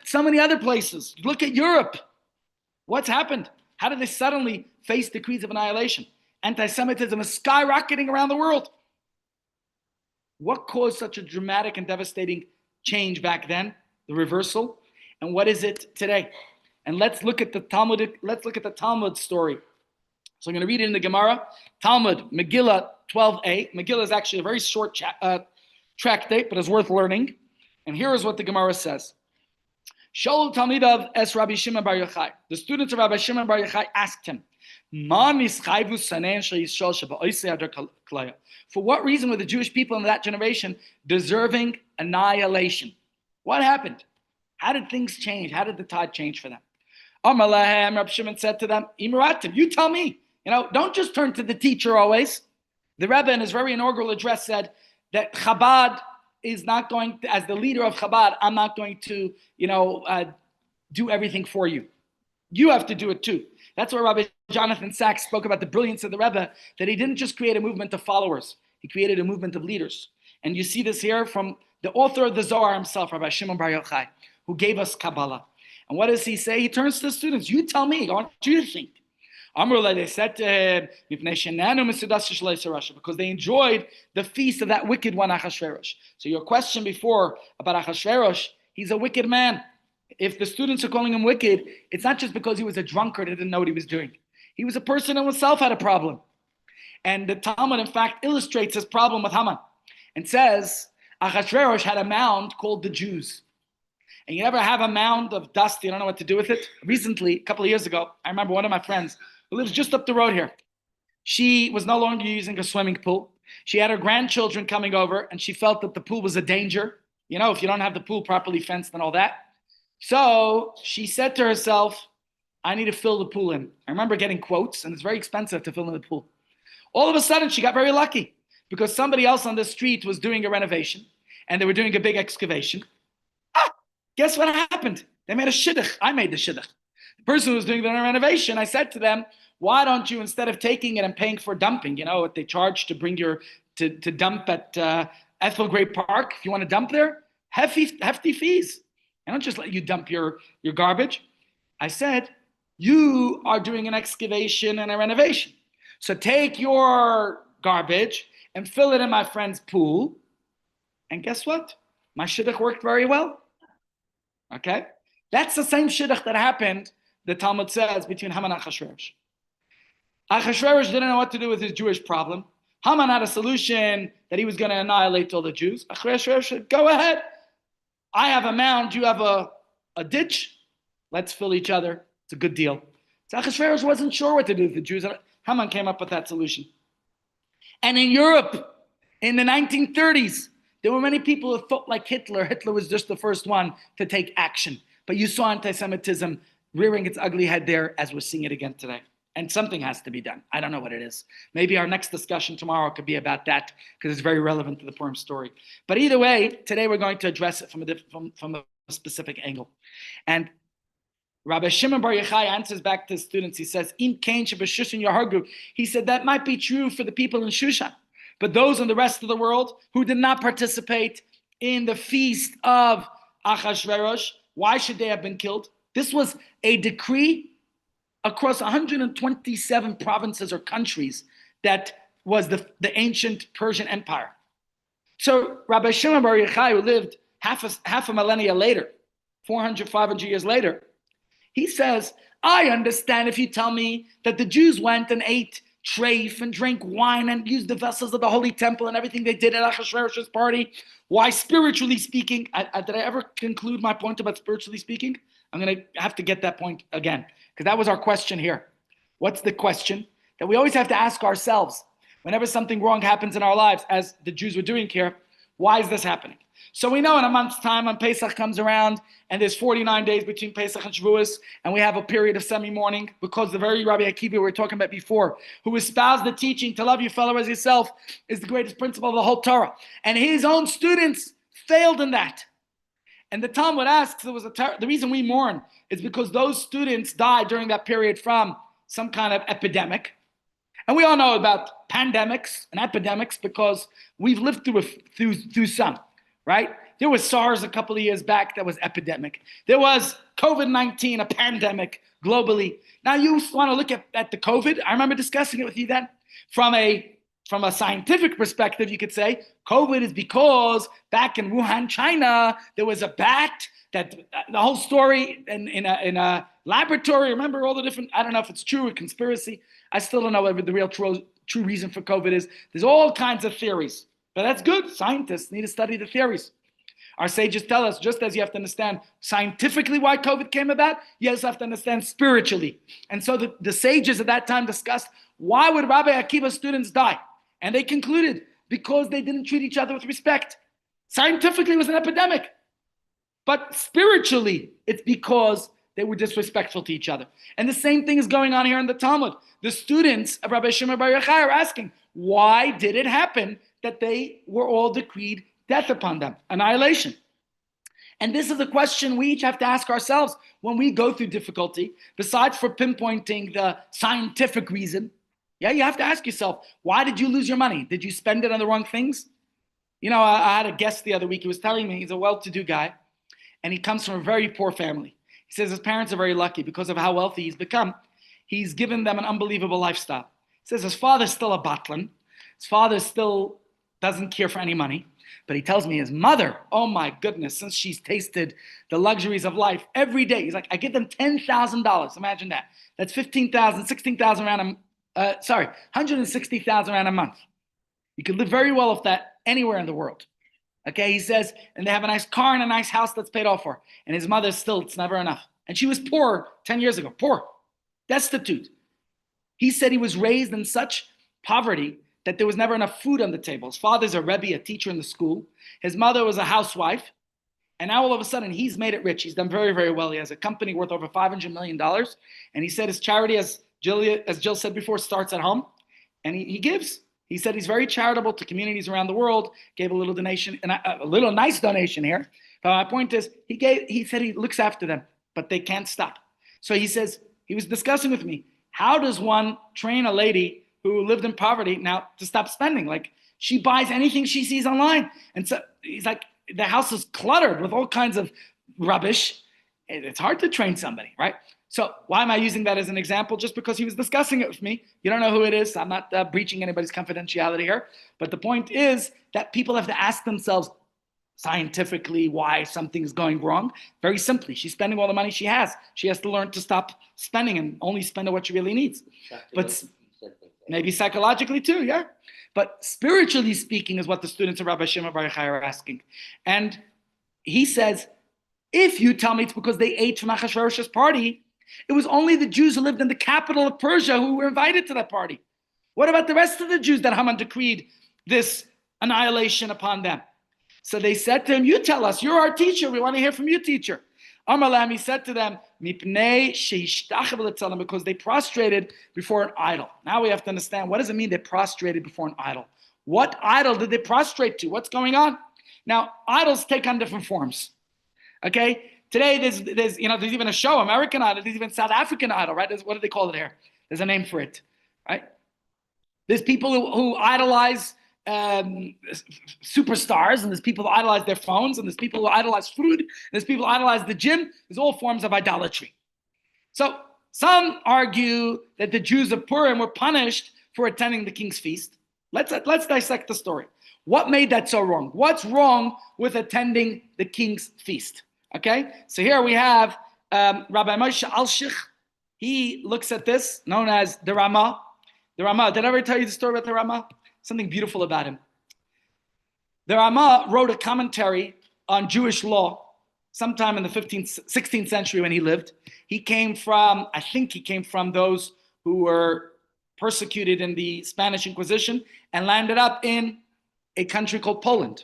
so many other places. Look at Europe. What's happened? How did they suddenly face decrees of annihilation? Anti-Semitism is skyrocketing around the world. What caused such a dramatic and devastating change back then? The reversal. And what is it today? And let's look at the Talmud story. So I'm going to read it in the Gemara. Talmud, Megillah 12a. Megillah is actually a very short tractate, but it's worth learning. And here is what the Gemara says. Shaul Talmidav es Rabbi Shimon Bar Yochai. The students of Rabbi Shimon Bar Yochai asked him, for what reason were the Jewish people in that generation deserving annihilation? What happened? How did things change? How did the tide change for them? Amar lahem, Rabbi Shimon said to them, Imaratim, you tell me. Don't just turn to the teacher always. The Rebbe in his very inaugural address said that Chabad is not going to, as the leader of Chabad, I'm not going to, do everything for you. You have to do it too. That's why Rabbi Jonathan Sachs spoke about the brilliance of the Rebbe, that he didn't just create a movement of followers, he created a movement of leaders. And you see this here from the author of the Zohar himself, Rabbi Shimon Bar Yochai, who gave us Kabbalah. And what does he say? He turns to the students, you tell me, what do you think? Amrullah, they said to him, because they enjoyed the feast of that wicked one, Achashverosh. So your question before about Achashverosh, he's a wicked man. If the students are calling him wicked, it's not just because he was a drunkard and didn't know what he was doing. He was a person who himself had a problem. And the Talmud, in fact, illustrates his problem with Haman and says, Achashverosh had a mound called the Jews. And you ever have a mound of dust, you don't know what to do with it? Recently, a couple of years ago, I remember one of my friends who lives just up the road here. She was no longer using a swimming pool. She had her grandchildren coming over, and she felt that the pool was a danger. If you don't have the pool properly fenced and all that. So she said to herself, I need to fill the pool in. I remember getting quotes, and it's very expensive to fill in the pool. All of a sudden, she got very lucky because somebody else on the street was doing a renovation, and they were doing a big excavation. Guess what happened? They made a shidduch. I made the shidduch. The person who was doing the renovation, I said to them, why don't you, instead of taking it and paying for dumping, what they charge to bring to dump at Ethel Gray Park, if you want to dump there, hefty fees. I don't just let you dump your garbage. I said, you are doing an excavation and a renovation. So take your garbage and fill it in my friend's pool. And guess what? My shidduch worked very well. Okay? That's the same shidduch that happened, the Talmud says, between Haman and Achashverosh. Achashverosh didn't know what to do with his Jewish problem. Haman had a solution that he was going to annihilate all the Jews. Achashverosh said, go ahead. I have a mound, you have a ditch. Let's fill each other. It's a good deal. So Achashverosh wasn't sure what to do with the Jews. Haman came up with that solution. And in Europe, in the 1930s, there were many people who thought like Hitler. Hitler was just the first one to take action. But you saw anti-Semitism rearing its ugly head there as we're seeing it again today. And something has to be done. I don't know what it is. Maybe our next discussion tomorrow could be about that because it's very relevant to the Purim story. But either way, today we're going to address it from a specific angle. And Rabbi Shimon Bar Yochai answers back to his students. He says, "Im kain shebeshushan yahargu." He said that might be true for the people in Shushan, but those in the rest of the world who did not participate in the feast of Achashverosh, why should they have been killed? This was a decree across 127 provinces or countries that was the ancient Persian Empire. So Rabbi Shimon Bar Yochai, who lived half a millennia later, 400, 500 years later, he says, I understand if you tell me that the Jews went and ate treif and drank wine and used the vessels of the Holy Temple and everything they did at Achashverosh's party. Why, spiritually speaking, did I ever conclude my point about spiritually speaking? I'm going to have to get that point again, because that was our question here. What's the question that we always have to ask ourselves whenever something wrong happens in our lives, as the Jews were doing here? Why is this happening? So we know in a month's time when Pesach comes around and there's 49 days between Pesach and Shavuos, and we have a period of semi-mourning because the very Rabbi Akiva we were talking about before, who espoused the teaching to love your fellow as yourself, is the greatest principle of the whole Torah. And his own students failed in that. And the Talmud asks, the reason we mourn is because those students died during that period from some kind of epidemic. And we all know about pandemics and epidemics because we've lived through some, right? There was SARS a couple of years back that was epidemic. There was COVID-19, a pandemic globally. Now you want to look at the COVID. I remember discussing it with you then. From a scientific perspective, you could say COVID is because back in Wuhan, China, there was a bat that the whole story in a laboratory. Remember all the different, I don't know if it's true or conspiracy. I still don't know what the real true reason for COVID is. There's all kinds of theories, but that's good. Scientists need to study the theories. Our sages tell us, just as you have to understand scientifically why COVID came about, you also have to understand spiritually. And so the sages at that time discussed, why would Rabbi Akiva's students die? And they concluded, because they didn't treat each other with respect. Scientifically, it was an epidemic. But spiritually, it's because they were disrespectful to each other. And the same thing is going on here in the Talmud. The students of Rabbi Shimon Bar Yochai are asking, why did it happen that they were all decreed death upon them, annihilation? And this is a question we each have to ask ourselves when we go through difficulty, besides for pinpointing the scientific reason. Yeah, you have to ask yourself, why did you lose your money? Did you spend it on the wrong things? You know, I had a guest the other week. He was telling me he's a well-to-do guy, and he comes from a very poor family. He says his parents are very lucky because of how wealthy he's become. He's given them an unbelievable lifestyle. He says his father's still a batlin. His father still doesn't care for any money. But he tells me his mother, oh my goodness, since she's tasted the luxuries of life every day, he's like, I give them $10,000. Imagine that. That's 15,000, 16,000 rand $160,000 rand a month. You could live very well off that anywhere in the world. Okay, he says, and they have a nice car and a nice house that's paid off for. And his mother still, it's never enough. And she was poor 10 years ago, poor, destitute. He said he was raised in such poverty that there was never enough food on the table. His father's a rebbe, a teacher in the school. His mother was a housewife. And now all of a sudden, he's made it rich. He's done very, very well. He has a company worth over $500 million. And he said his charity, as Jill said before, starts at home. And he gives. He said he's very charitable to communities around the world, gave a little donation, and a little nice donation here. But my point is, he said he looks after them, but they can't stop. So he says, he was discussing with me, how does one train a lady who lived in poverty now to stop spending? Like, she buys anything she sees online. And so he's like, the house is cluttered with all kinds of rubbish. It's hard to train somebody, right? So why am I using that as an example? Just because he was discussing it with me. You don't know who it is. I'm not breaching anybody's confidentiality here. But the point is that people have to ask themselves scientifically why something's going wrong. Very simply, she's spending all the money she has. She has to learn to stop spending and only spend on what she really needs. But maybe psychologically too, yeah. But spiritually speaking is what the students of Rabbi Shimon Bar Yochai are asking. And he says, if you tell me it's because they ate from Achashverosh's party, it was only the Jews who lived in the capital of Persia who were invited to that party. What about the rest of the Jews that Haman decreed this annihilation upon them? So they said to him, you tell us, you're our teacher. We want to hear from you, teacher. Amar lahem, he said to them, Mipnei sheishtachav l'tzalim, because they prostrated before an idol. Now we have to understand, what does it mean they prostrated before an idol? What idol did they prostrate to? What's going on? Now, idols take on different forms. Okay? Today, there's even a show, American Idol. There's even South African Idol, right? What do they call it here? There's a name for it, right? There's people who idolize superstars, and there's people who idolize their phones, and there's people who idolize food, and there's people who idolize the gym. There's all forms of idolatry. So some argue that the Jews of Purim were punished for attending the king's feast. Let's dissect the story. What made that so wrong? What's wrong with attending the king's feast? Okay, so here we have Rabbi Moshe Alshich. He looks at this, known as the Ramah. The Ramah, did I ever tell you the story about the Ramah? Something beautiful about him. The Ramah wrote a commentary on Jewish law sometime in the 16th century when he lived. I think he came from those who were persecuted in the Spanish Inquisition and landed up in a country called Poland.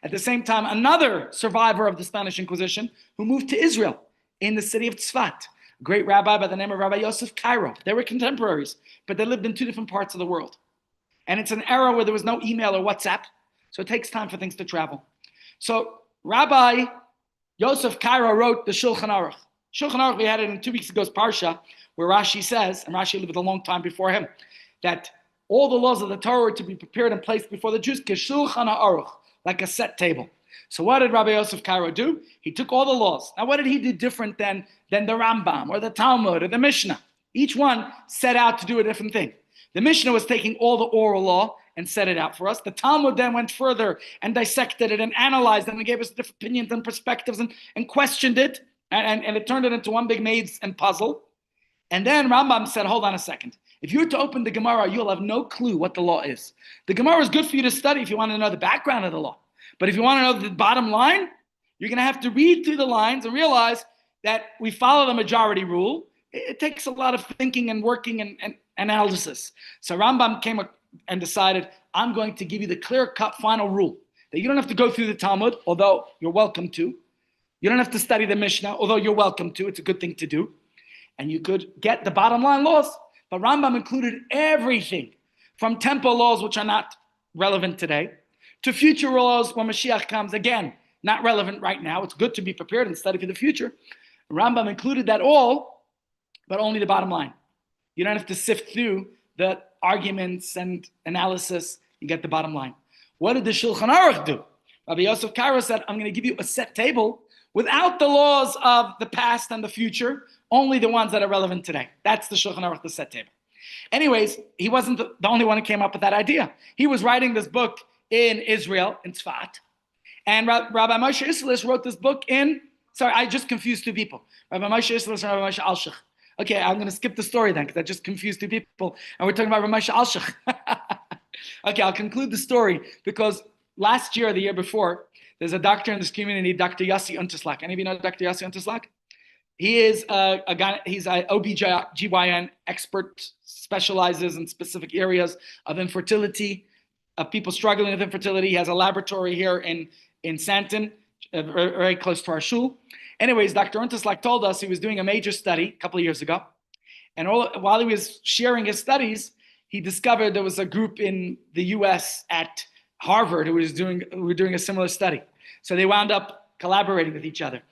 At the same time, another survivor of the Spanish Inquisition who moved to Israel in the city of Tzfat, a great rabbi by the name of Rabbi Yosef Karo. They were contemporaries, but they lived in two different parts of the world. And it's an era where there was no email or WhatsApp, so it takes time for things to travel. So Rabbi Yosef Karo wrote the Shulchan Aruch. Shulchan Aruch, we had it in 2 weeks ago's Parsha, where Rashi says, and Rashi lived a long time before him, that all the laws of the Torah were to be prepared and placed before the Jews, Shulchan Aruch, like a set table. So what did Rabbi Yosef Karo do? He took all the laws. Now what did he do different than the Rambam or the Talmud or the Mishnah? Each one set out to do a different thing. The Mishnah was taking all the oral law and set it out for us. The Talmud then went further and dissected it and analyzed it and gave us different opinions and perspectives and questioned it. And it turned it into one big maze and puzzle. And then Rambam said, hold on a second. If you were to open the Gemara, you'll have no clue what the law is. The Gemara is good for you to study if you want to know the background of the law. But if you want to know the bottom line, You're going to have to read through the lines and realize that we follow the majority rule. It takes a lot of thinking and working and analysis. So Rambam came and decided, I'm going to give you the clear-cut final rule that you don't have to go through the Talmud, although you're welcome to. You don't have to study the Mishnah, although you're welcome to. It's a good thing to do. And you could get the bottom line laws. But Rambam included everything from temple laws, which are not relevant today, to future laws when Mashiach comes. Again, not relevant right now. It's good to be prepared and study for the future. Rambam included that all, but only the bottom line. You don't have to sift through the arguments and analysis. You get the bottom line. What did the Shulchan Aruch do? Rabbi Yosef Karo said, I'm going to give you a set table without the laws of the past and the future, only the ones that are relevant today. That's the Shulchan Aruch, the set table. Anyways, he wasn't the only one who came up with that idea. He was writing this book in Israel, in Tzfat. And Rabbi Moshe Isserles wrote this book sorry, I just confused two people. Rabbi Moshe Isserles and Rabbi Moshe Alshich. Okay, I'm going to skip the story then, because I just confused two people. And we're talking about Rabbi Moshe Alshich. Okay, I'll conclude the story, because last year or the year before, there's a doctor in this community, Dr. Yossi Unterslak. Any of you know Dr. Yossi Unterslak? He is a guy, he's an OBGYN expert, specializes in specific areas of infertility, of people struggling with infertility. He has a laboratory here in Santon, very close to our shul. Anyways, Dr. Unterslak told us he was doing a major study a couple of years ago. And while he was sharing his studies, he discovered there was a group in the US at Harvard who were doing a similar study. So they wound up collaborating with each other.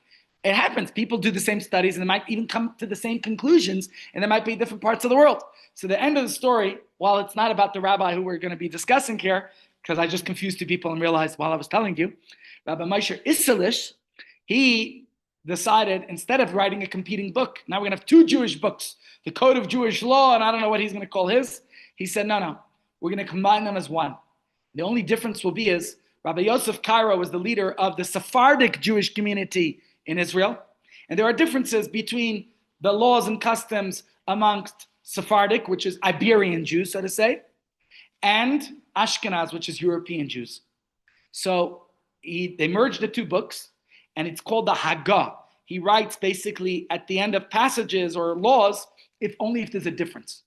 It happens. People do the same studies and they might even come to the same conclusions, and they might be different parts of the world. So the end of the story, while it's not about the rabbi who we're going to be discussing here, because I just confused two people and realized while I was telling you, Rabbi Moshe Isserles, he decided, instead of writing a competing book, now we're going to have two Jewish books, the Code of Jewish Law, and I don't know what he's going to call his. He said, no, we're going to combine them as one. The only difference will be is Rabbi Yosef Karo was the leader of the Sephardic Jewish community in Israel. And there are differences between the laws and customs amongst Sephardic, which is Iberian Jews, so to say, and Ashkenaz, which is European Jews. So they merged the two books, and it's called the Haggah. He writes basically at the end of passages or laws, if there's a difference.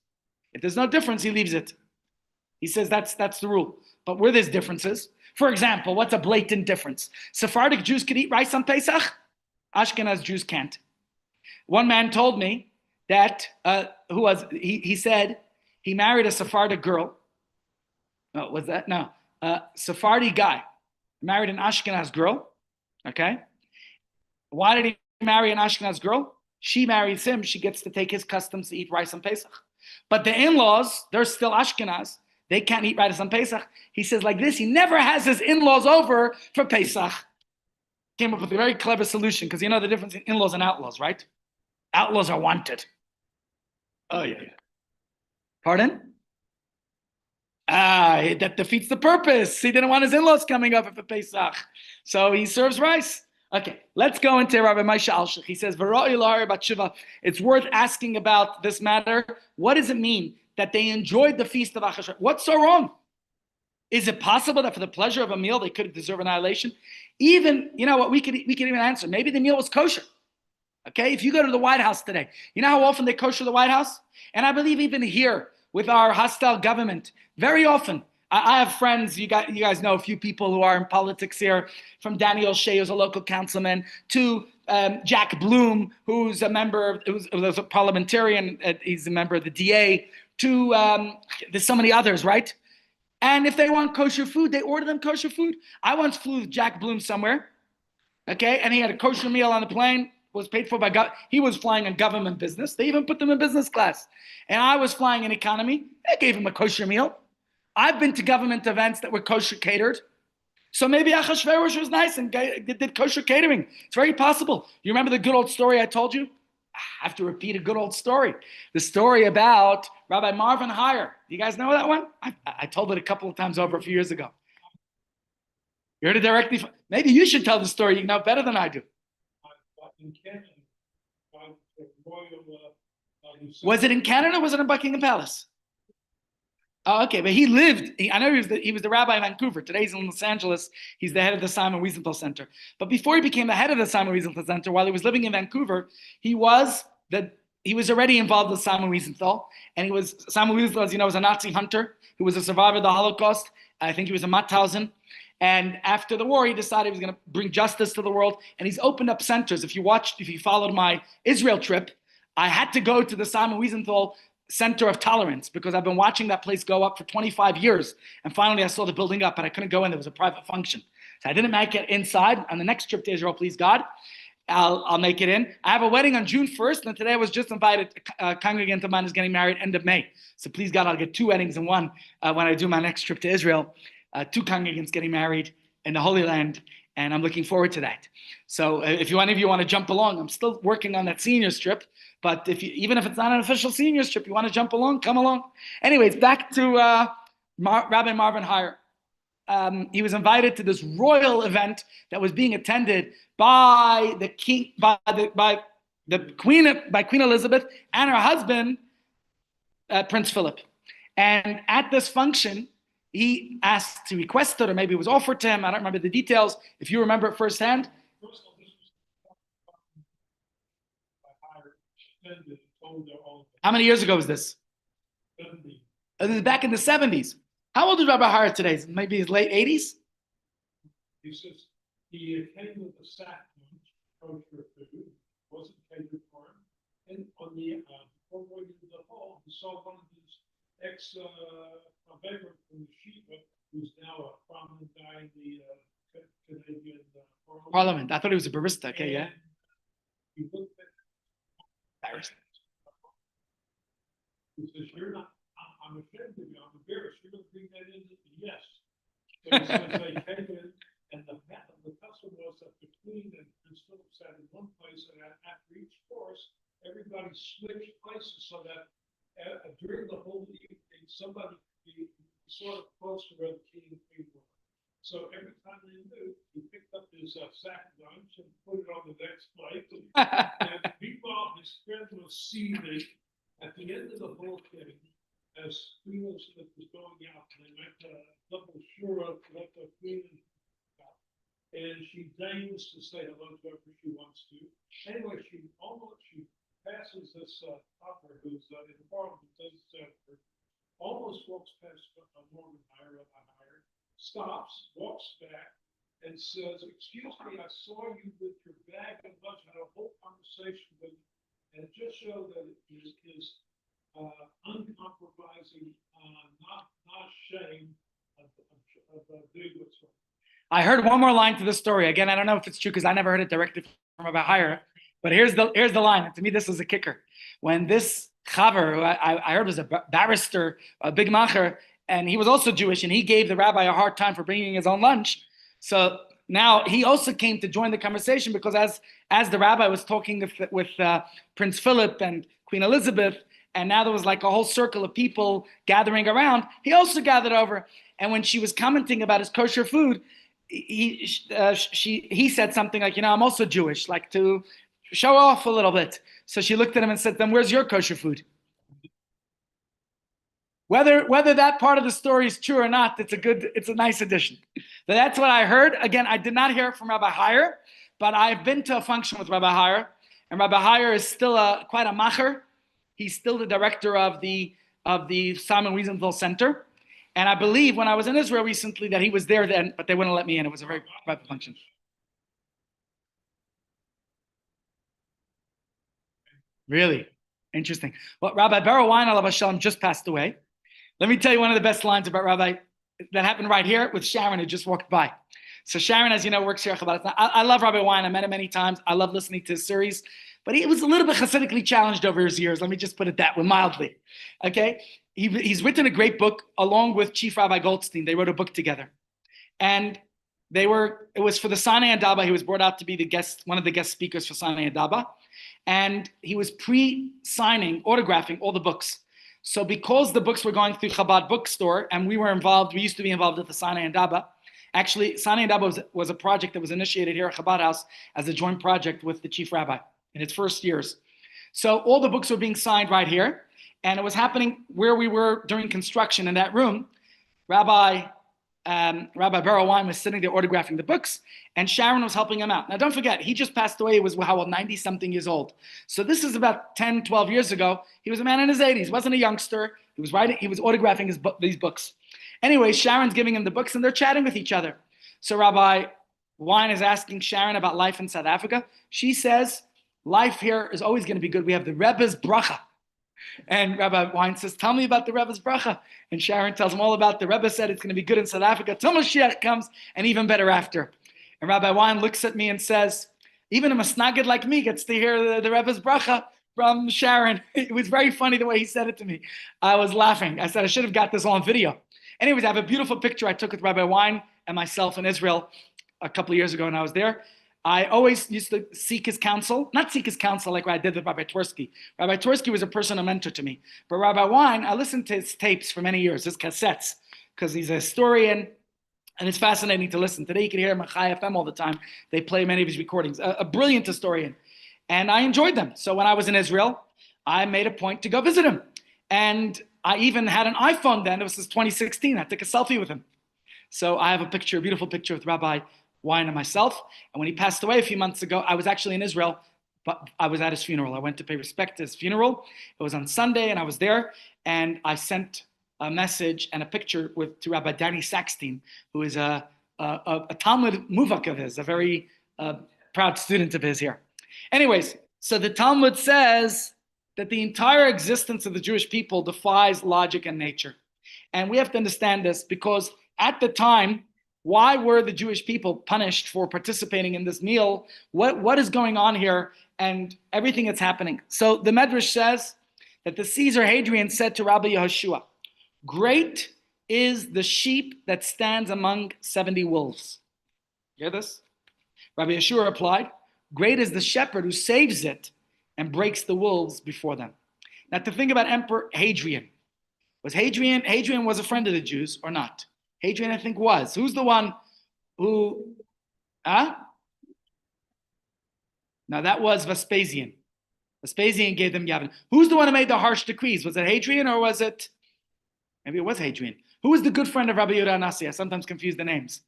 If there's no difference, he leaves it. He says that's the rule. But where there's differences, for example, what's a blatant difference? Sephardic Jews could eat rice on Pesach. Ashkenaz Jews can't. One man told me that he said he married a Sephardic girl. No, was that? No. Sephardi guy married an Ashkenaz girl. Okay. Why did he marry an Ashkenaz girl? She marries him. She gets to take his customs to eat rice on Pesach. But the in-laws, they're still Ashkenaz. They can't eat rice on Pesach. He says like this, he never has his in-laws over for Pesach. Came up with a very clever solution, because you know the difference in in-laws and outlaws, right? Outlaws are wanted. Oh, yeah. Pardon? That defeats the purpose. He didn't want his in-laws coming over for Pesach. So he serves rice. Okay, let's go into Rabbi Moshe Alshich. He says, it's worth asking about this matter. What does it mean that they enjoyed the feast of Achashverosh? What's so wrong? Is it possible that for the pleasure of a meal, they could deserve annihilation? Even, you know what, we could even answer. Maybe the meal was kosher. Okay, if you go to the White House today, you know how often they kosher the White House? And I believe even here with our hostile government, very often. I have friends, you guys know a few people who are in politics here, from Daniel Shea, who's a local councilman, to Jack Bloom, who's a member, who's a parliamentarian, he's a member of the DA, to there's so many others, right? And if they want kosher food, they order them kosher food. I once flew with Jack Bloom somewhere, okay, and he had a kosher meal on the plane, was paid for by government. He was flying in government business. They even put them in business class. And I was flying in economy. They gave him a kosher meal. I've been to government events that were kosher catered. So maybe Achashverosh was nice and did kosher catering. It's very possible. You remember the good old story I told you? I have to repeat a good old story. The story about Rabbi Marvin Heyer. Do you guys know that one? I told it a couple of times over a few years ago. You heard it directly. Maybe you should tell the story. You know better than I do. In Canada, royal, Was it in Canada or was it in Buckingham Palace? Oh, okay, but he lived. I know he was the rabbi in Vancouver. Today he's in Los Angeles. He's the head of the Simon Wiesenthal Center. But before he became the head of the Simon Wiesenthal Center, while he was living in Vancouver, he was the he was already involved with Simon Wiesenthal, and Simon Wiesenthal, as you know, was a Nazi hunter who was a survivor of the Holocaust. I think he was a Mauthausen. And after the war, he decided he was going to bring justice to the world, and he's opened up centers. If you followed my Israel trip, I had to go to the Simon Wiesenthal Center of Tolerance because I've been watching that place go up for 25 years. And finally, I saw the building up, but I couldn't go in. There was a private function. So I didn't make it inside. On the next trip to Israel, please God, I'll make it in. I have a wedding on June 1st, and today I was just invited. A congregant of mine is getting married end of May. So please God, I'll get two weddings in one when I do my next trip to Israel. Two congregants getting married in the Holy Land, and I'm looking forward to that. So if any of you want to jump along, I'm still working on that seniors trip, but even if it's not an official seniors trip, you want to jump along, come along. Anyways, back to Rabbi Marvin Hier. He was invited to this royal event that was being attended by the king, by Queen Elizabeth and her husband, Prince Philip. And at this function, he asked to request it, or maybe it was offered to him. I don't remember the details. If you remember it firsthand. First of all, this was by Hire, extended, told their own. How many years ago was this? 70. This is back in the 70s. How old is Rabbi Hier today? Maybe his late 80s? He says he came with a sack lunch, kosher food, wasn't catered for him. And on the before going into the hall, he saw one of his veteran from the Shiva, who's now a prominent guy in the Canadian Parliament. I thought he was a barista. Okay, yeah. He looked at Embarrassed. He says, I'm ashamed of you, I'm embarrassed, you're going to bring that in? Yes. So he says they came in, and the custom was that the Queen and Prince Philip sat in one place, and after each course, everybody switched places so that during the whole evening, somebody be sort of close to where the king and queen were. So every time they moved, he picked up his sack lunch and put it on the next plate. And meanwhile, his friend was seething. At the end of the whole thing, as Queen Elizabeth was going out, they went to double shura to let the queen out. And she deigns to say hello to whoever she wants to. Anyway, she passes this upper who's in the Parliament, almost walks past Morgan Hier, stops, walks back, and says, "Excuse me, I saw you with your bag and lunch." Had a whole conversation with him, and just show that it is uncompromising, not ashamed of doing what's right. I heard one more line to the story. Again, I don't know if it's true because I never heard it directly from Rabbi Hier. But here's the line. And to me, this is a kicker. When this chaver, who I heard was a barrister, a big macher, and he was also Jewish, and he gave the rabbi a hard time for bringing his own lunch. So now he also came to join the conversation because as the rabbi was talking with Prince Philip and Queen Elizabeth, and now there was like a whole circle of people gathering around, he also gathered over. And when she was commenting about his kosher food, he said something like, I'm also Jewish, like to show off a little bit. So she looked at him and said, then where's your kosher food? Whether that part of the story is true or not, it's a nice addition. But that's what I heard. Again, I did not hear it from Rabbi Hier, but I've been to a function with Rabbi Hier, and Rabbi Hier is still quite a macher. He's still the director of the Simon Wiesenthal Center. And I believe when I was in Israel recently that he was there then, but they wouldn't let me in. It was a very private function. Really? Interesting. Well, Rabbi Berel Wein, alav hashalom, just passed away. Let me tell you one of the best lines about Rabbi that happened right here with Sharon, who just walked by. So Sharon, as you know, works here at Chabad. I love Rabbi Wein. I met him many times. I love listening to his series. But he was a little bit Hasidically challenged over his years. Let me just put it that way, mildly. Okay? He's written a great book along with Chief Rabbi Goldstein. They wrote a book together. And it was for the Sanei Adaba. He was brought out to be one of the guest speakers for Sanei Adaba. And he was pre-signing, autographing all the books. So because the books were going through Chabad bookstore, and we used to be involved with the Sanei Adaba. Actually, Sanei Adaba was a project that was initiated here at Chabad House as a joint project with the Chief Rabbi in its first years. So all the books were being signed right here. And it was happening where we were during construction in that room. Rabbi Berel Wein was sitting there autographing the books, and Sharon was helping him out. Now, don't forget, he just passed away. He was, how old? 90-something years old. So this is about 10, 12 years ago. He was a man in his 80s, wasn't a youngster. He was autographing these books. Anyway, Sharon's giving him the books, and they're chatting with each other. So Rabbi Wein is asking Sharon about life in South Africa. She says, life here is always going to be good. We have the Rebbe's bracha. And Rabbi Wein says, tell me about the Rebbe's bracha. And Sharon tells him all about the Rebbe said it's going to be good in South Africa till Mashiach comes, and even better after. And Rabbi Wein looks at me and says, even a masnagid like me gets to hear the Rebbe's bracha from Sharon. It was very funny the way he said it to me. I was laughing. I said, I should have got this on video. Anyways, I have a beautiful picture I took with Rabbi Wein and myself in Israel a couple of years ago when I was there. I always used to seek his counsel, not seek his counsel like what I did with Rabbi Twersky. Rabbi Twersky was a personal mentor to me. But Rabbi Wein, I listened to his tapes for many years, his cassettes, because he's a historian, and it's fascinating to listen. Today you can hear him on Chai FM all the time. They play many of his recordings. A brilliant historian. And I enjoyed them. So when I was in Israel, I made a point to go visit him. And I even had an iPhone then. It was 2016. I took a selfie with him. So I have a picture, a beautiful picture with Rabbi Wein and myself. And when he passed away a few months ago, I was actually in Israel, but I was at his funeral. I went to pay respect to his funeral. It was on Sunday, and I was there. And I sent a message and a picture to Rabbi Danny Sackstein, who is a Talmud Muvak of his, a very proud student of his here. Anyways, so the Talmud says that the entire existence of the Jewish people defies logic and nature. And we have to understand this because at the time, why were the Jewish people punished for participating in this meal? What is going on here and everything that's happening? So the Medrash says that the Caesar Hadrian said to Rabbi Yehoshua, great is the sheep that stands among 70 wolves. Hear this? Rabbi Yehoshua replied, great is the shepherd who saves it and breaks the wolves before them. Now to think about Emperor Hadrian. Hadrian was a friend of the Jews or not? Hadrian, I think, was. Who's the one who, Now that was Vespasian. Vespasian gave them Yavin. Who's the one who made the harsh decrees? Was it Hadrian or was it, maybe it was Hadrian. Who was the good friend of Rabbi Yehuda Anasi? I sometimes confuse the names.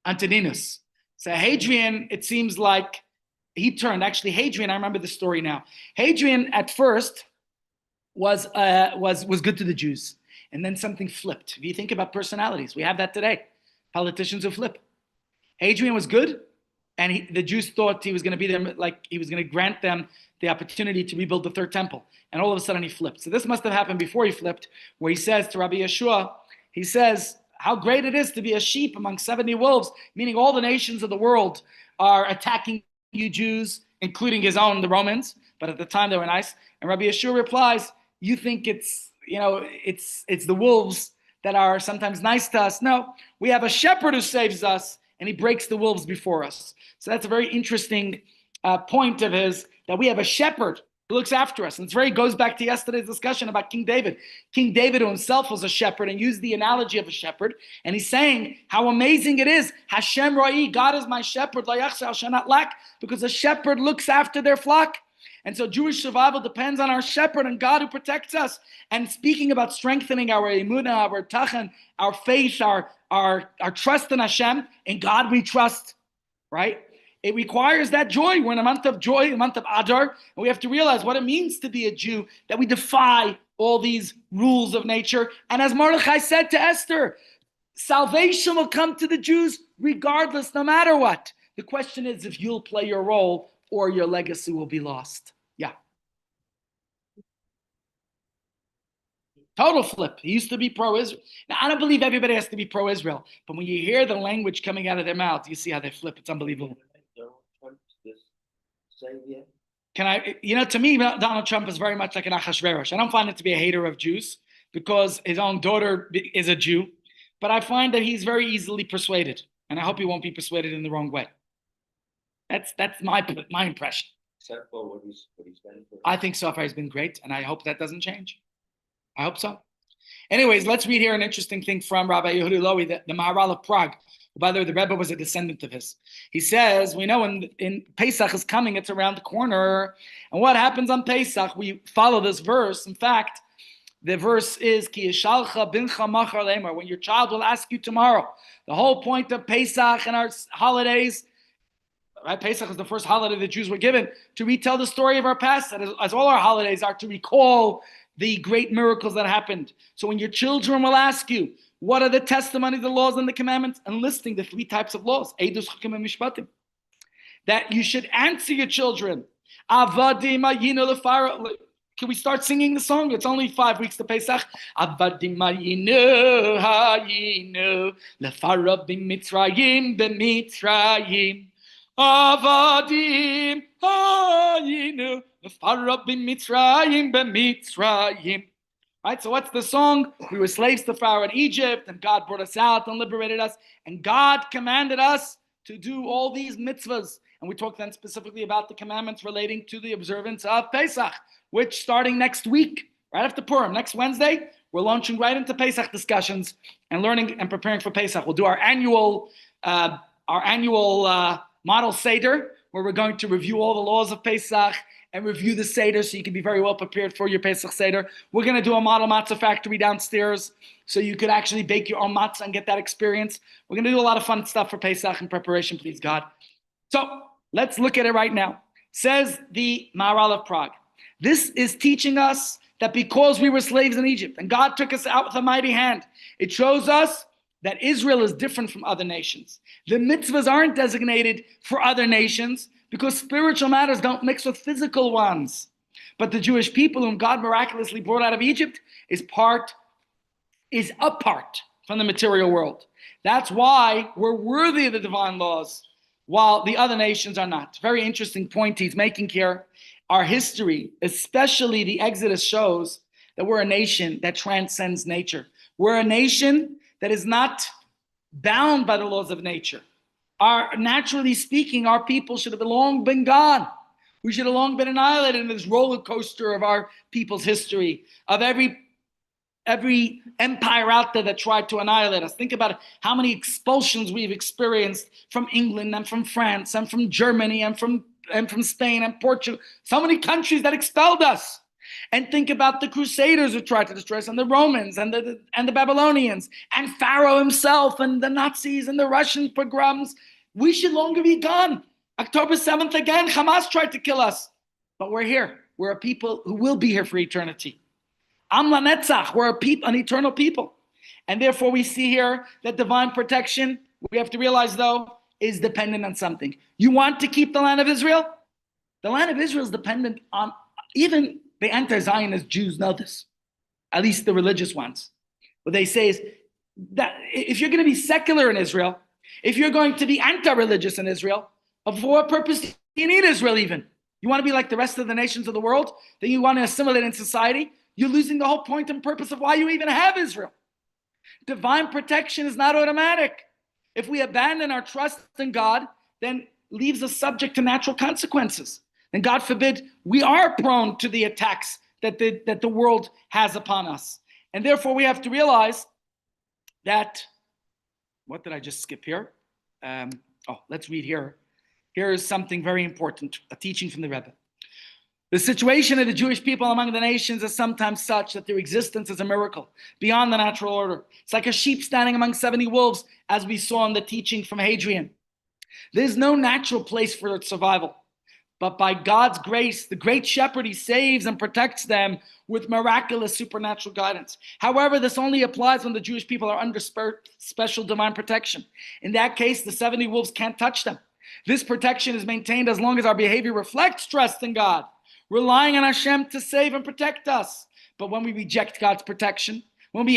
Antoninus. So Hadrian, it seems like he turned. Actually, Hadrian, I remember the story now. Hadrian at first was good to the Jews. And then something flipped. If you think about personalities, we have that today. Politicians who flip. Hadrian was good, and the Jews thought he was going to be there, like he was going to grant them the opportunity to rebuild the third temple. And all of a sudden he flipped. So this must have happened before he flipped, where he says to Rabbi Yehoshua, he says, how great it is to be a sheep among 70 wolves, meaning all the nations of the world are attacking you Jews, including his own, the Romans. But at the time they were nice. And Rabbi Yehoshua replies, you think it's the wolves that are sometimes nice to us. No, we have a shepherd who saves us, and he breaks the wolves before us. So that's a very interesting point of his, that we have a shepherd who looks after us. And it goes back to yesterday's discussion about King David. King David, who himself was a shepherd, and used the analogy of a shepherd. And he's saying how amazing it is. Hashem Roi, God is my shepherd, la yachshel, shall not lack, because a shepherd looks after their flock. And so Jewish survival depends on our shepherd and God who protects us. And speaking about strengthening our emunah, our tachan, our faith, our trust in Hashem, in God we trust, right? It requires that joy. We're in a month of joy, a month of Adar, and we have to realize what it means to be a Jew, that we defy all these rules of nature. And as Mordechai said to Esther, salvation will come to the Jews regardless, no matter what. The question is if you'll play your role or your legacy will be lost. Yeah. Total flip. He used to be pro-Israel. Now, I don't believe everybody has to be pro-Israel, but when you hear the language coming out of their mouths, you see how they flip. It's unbelievable. Donald Trump's this savior. To me, Donald Trump is very much like an Achashverosh. I don't find it to be a hater of Jews because his own daughter is a Jew, but I find that he's very easily persuaded, and I hope he won't be persuaded in the wrong way. That's my impression. Except for what he's done for. I think so far he's been great, and I hope that doesn't change. I hope so. Anyways, let's read here an interesting thing from Rabbi Yehuda Lowy, the Maharal of Prague, By the way, the Rebbe was a descendant of his. He says, we know in Pesach is coming, it's around the corner. And what happens on Pesach? We follow this verse. In fact, the verse is, Ki yishalcha bincha machar lemar, when your child will ask you tomorrow. The whole point of Pesach and our holidays, right? Pesach is the first holiday the Jews were given to retell the story of our past, as all our holidays are to recall the great miracles that happened. So when your children will ask you, what are the testimonies, the laws, and the commandments, and listing the 3 types of laws, Eidus, Chukim, and Mishpatim, that you should answer your children. Avadim ayinu lefara. Can we start singing the song? It's only 5 weeks to Pesach. Avadim ayinu hayinu lefara b'mitzrayim b'mitzrayim. Avadim hayinu lefara b'mitzrayim b'mitzrayim. Right, so what's the song? We were slaves to Pharaoh in Egypt, and God brought us out and liberated us, and God commanded us to do all these mitzvahs. And we talked then specifically about the commandments relating to the observance of Pesach, which starting next week, right after Purim, next Wednesday, we're launching right into Pesach discussions and learning and preparing for Pesach. We'll do our annual model Seder, where we're going to review all the laws of Pesach and review the Seder so you can be very well prepared for your Pesach Seder. We're going to do a model matzah factory downstairs so you could actually bake your own matzah and get that experience. We're going to do a lot of fun stuff for Pesach in preparation, please God. So let's look at it right now. Says the Maharal of Prague. This is teaching us that because we were slaves in Egypt and God took us out with a mighty hand, it shows us that Israel is different from other nations. The mitzvahs aren't designated for other nations because spiritual matters don't mix with physical ones. But the Jewish people whom God miraculously brought out of Egypt is apart from the material world. That's why we're worthy of the divine laws, while the other nations are not. Very interesting point he's making here. Our history, especially the Exodus, shows that we're a nation that transcends nature. We're a nation that is not bound by the laws of nature. Naturally speaking, our people should have long been gone. We should have long been annihilated in this roller coaster of our people's history, of every empire out there that tried to annihilate us. Think about it, how many expulsions we've experienced from England and from France and from Germany and from Spain and Portugal. So many countries that expelled us. And think about the Crusaders who tried to destroy us, and the Romans and the Babylonians and Pharaoh himself and the Nazis and the Russian pogroms. We should longer be gone. October 7th again, Hamas tried to kill us. But we're here. We're a people who will be here for eternity. Am Lanetzach, we're an eternal people. And therefore we see here that divine protection, we have to realize though, is dependent on something. You want to keep the land of Israel? The land of Israel is dependent on, even the anti-Zionist Jews know this, at least the religious ones. What they say is that if you're going to be secular in Israel, if you're going to be anti-religious in Israel, for what purpose do you need Israel even? You want to be like the rest of the nations of the world? Then you want to assimilate in society? You're losing the whole point and purpose of why you even have Israel. Divine protection is not automatic. If we abandon our trust in God, then leaves us subject to natural consequences. And God forbid, we are prone to the attacks that the world has upon us. And therefore, we have to realize that, what did I just skip here? Let's read here. Here is something very important, a teaching from the Rebbe. The situation of the Jewish people among the nations is sometimes such that their existence is a miracle, beyond the natural order. It's like a sheep standing among 70 wolves, as we saw in the teaching from Hadrian. There's no natural place for its survival. But by God's grace, the great shepherd, he saves and protects them with miraculous supernatural guidance. However, this only applies when the Jewish people are under special divine protection. In that case, the 70 wolves can't touch them. This protection is maintained as long as our behavior reflects trust in God, relying on Hashem to save and protect us. But when we reject God's protection, when we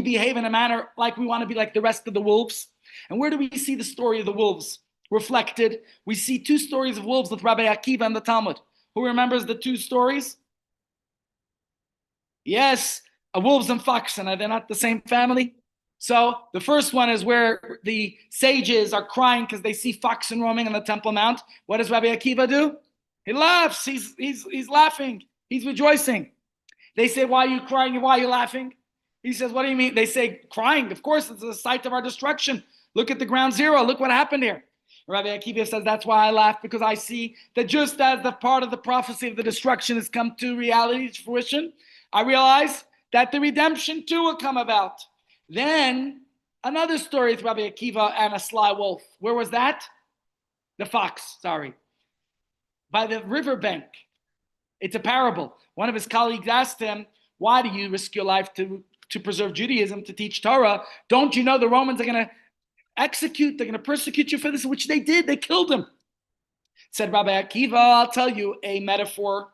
behave in a manner like we want to be like the rest of the wolves, and where do we see the story of the wolves reflected? We see 2 stories of wolves with Rabbi Akiva and the Talmud. Who remembers the 2 stories? Yes, wolves and foxen. Are they not the same family? So the first one is where the sages are crying because they see foxen roaming on the Temple Mount. What does Rabbi Akiva do? He laughs. He's laughing. He's rejoicing. They say, "Why are you crying? Why are you laughing?" He says, "What do you mean?" They say, "Crying. Of course, it's the sight of our destruction. Look at the ground zero. Look what happened here. Rabbi Akiva says, that's why I laugh, because I see that just as the part of the prophecy of the destruction has come to reality, to fruition, I realize that the redemption too will come about. Then another story with Rabbi Akiva and a sly wolf. Where was that? The fox, sorry. By the riverbank. It's a parable. One of his colleagues asked him, why do you risk your life to preserve Judaism, to teach Torah? Don't you know the Romans are going to execute, they're going to persecute you for this, which they did. They killed him. Said Rabbi Akiva, I'll tell you a metaphor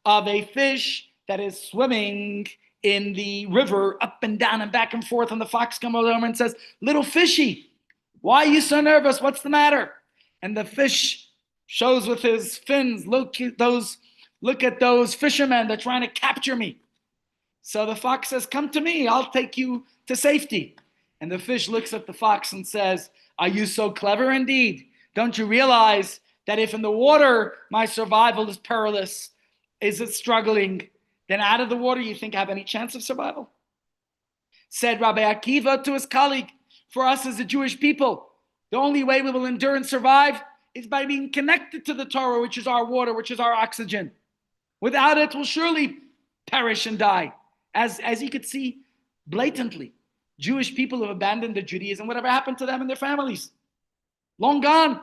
of a fish that is swimming in the river up and down and back and forth, and the fox comes over and says, little fishy, why are you so nervous? What's the matter? And the fish shows with his fins, look at those fishermen, they're trying to capture me. So the fox says, come to me, I'll take you to safety. And the fish looks at the fox and says, are you so clever indeed? Don't you realize that if in the water my survival is perilous, is it struggling, then out of the water you think I have any chance of survival? Said Rabbi Akiva to his colleague, for us as a Jewish people, the only way we will endure and survive is by being connected to the Torah, which is our water, which is our oxygen. Without it, we'll surely perish and die. As you could see blatantly, Jewish people have abandoned their Judaism. Whatever happened to them and their families? Long gone.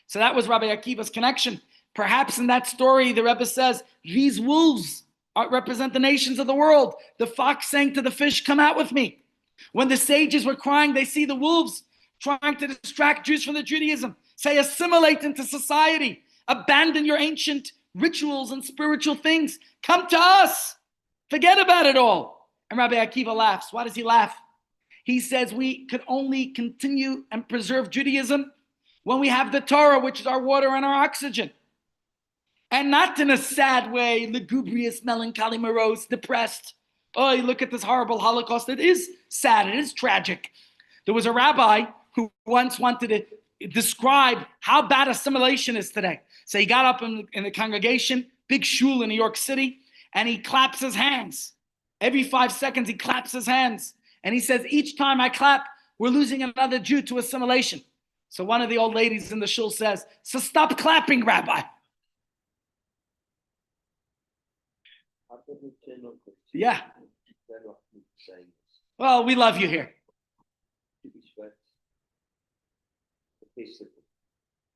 So that was Rabbi Akiva's connection. Perhaps in that story, the Rebbe says, these wolves represent the nations of the world. The fox saying to the fish, come out with me. When the sages were crying, they see the wolves trying to distract Jews from their Judaism. Say, assimilate into society. Abandon your ancient rituals and spiritual things. Come to us. Forget about it all. And Rabbi Akiva laughs. Why does he laugh? He says we could only continue and preserve Judaism when we have the Torah, which is our water and our oxygen. And not in a sad way, lugubrious, melancholy, morose, depressed. Oh, you look at this horrible Holocaust. It is sad. It is tragic. There was a rabbi who once wanted to describe how bad assimilation is today. So he got up in the congregation, big shul in New York City, and he claps his hands. Every 5 seconds, he claps his hands. And he says, each time I clap, we're losing another Jew to assimilation. So one of the old ladies in the shul says, so stop clapping, Rabbi. Yeah. Well, we love you here.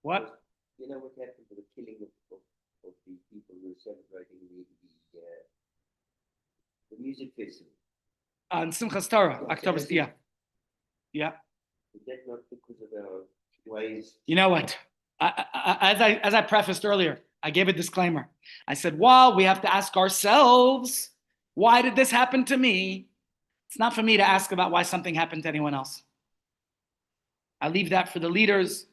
What? You know what happened to the killing of the people who were celebrating the music festival? On Simchas Torah, October, yeah. Yeah. Is that not because of our ways? You know what? As I prefaced earlier, I gave a disclaimer. I said, well, we have to ask ourselves, why did this happen to me? It's not for me to ask about why something happened to anyone else. I leave that for the leaders.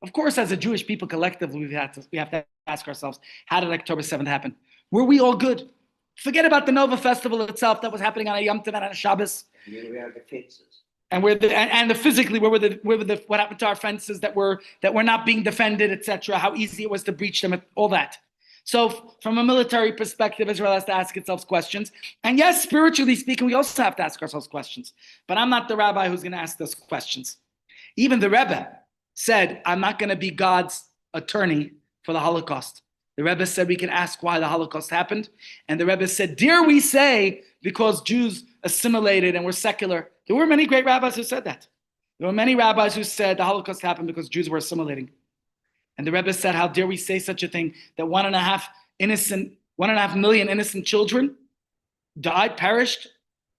Of course, as a Jewish people collectively, we have to ask ourselves, how did October 7th happen? Were we all good? Forget about the Nova Festival itself that was happening on a Yom Tov and on a Shabbos. We are the fences. And physically, what happened to our fences that were not being defended, etc. How easy it was to breach them, all that. So, from a military perspective, Israel has to ask itself questions. And yes, spiritually speaking, we also have to ask ourselves questions. But I'm not the rabbi who's going to ask those questions. Even the Rebbe said, "I'm not going to be God's attorney for the Holocaust." The Rebbe said we can ask why the Holocaust happened, and the Rebbe said, "Dare we say because Jews assimilated and were secular?" There were many great rabbis who said that. There were many rabbis who said the Holocaust happened because Jews were assimilating. And the Rebbe said, how dare we say such a thing, that 1.5 million innocent children died, perished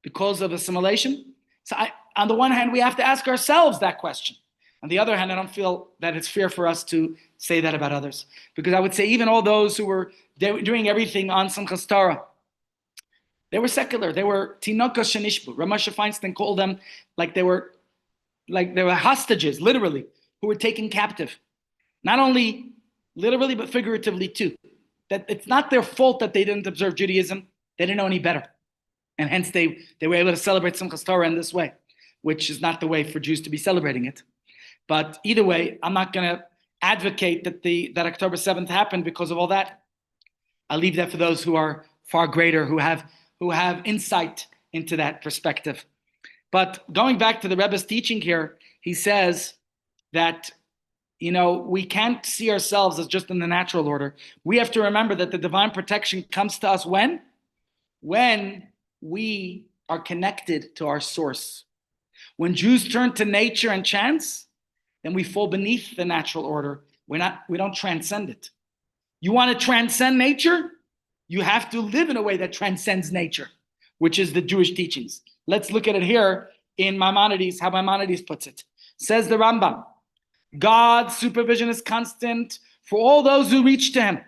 because of assimilation? So on the one hand, we have to ask ourselves that question. On the other hand, I don't feel that it's fair for us to say that about others. Because I would say even all those who were doing everything on Simchas Torah, they were secular. They were tinokos shenishbu. Ramosha Feinstein called them like they were hostages, literally, who were taken captive. Not only literally, but figuratively too. That it's not their fault that they didn't observe Judaism. They didn't know any better. And hence they were able to celebrate Simchas Torah in this way, which is not the way for Jews to be celebrating it. But either way, I'm not going to advocate that October 7th happened because of all that. I'll leave that for those who are far greater, who have insight into that perspective. But going back to the Rebbe's teaching here, he says that, we can't see ourselves as just in the natural order. We have to remember that the divine protection comes to us when we are connected to our source. When Jews turn to nature and chance, then we fall beneath the natural order. We don't transcend it. You want to transcend nature? You have to live in a way that transcends nature, which is the Jewish teachings. Let's look at it here in Maimonides, how Maimonides puts it. Says the Rambam, God's supervision is constant for all those who reach to him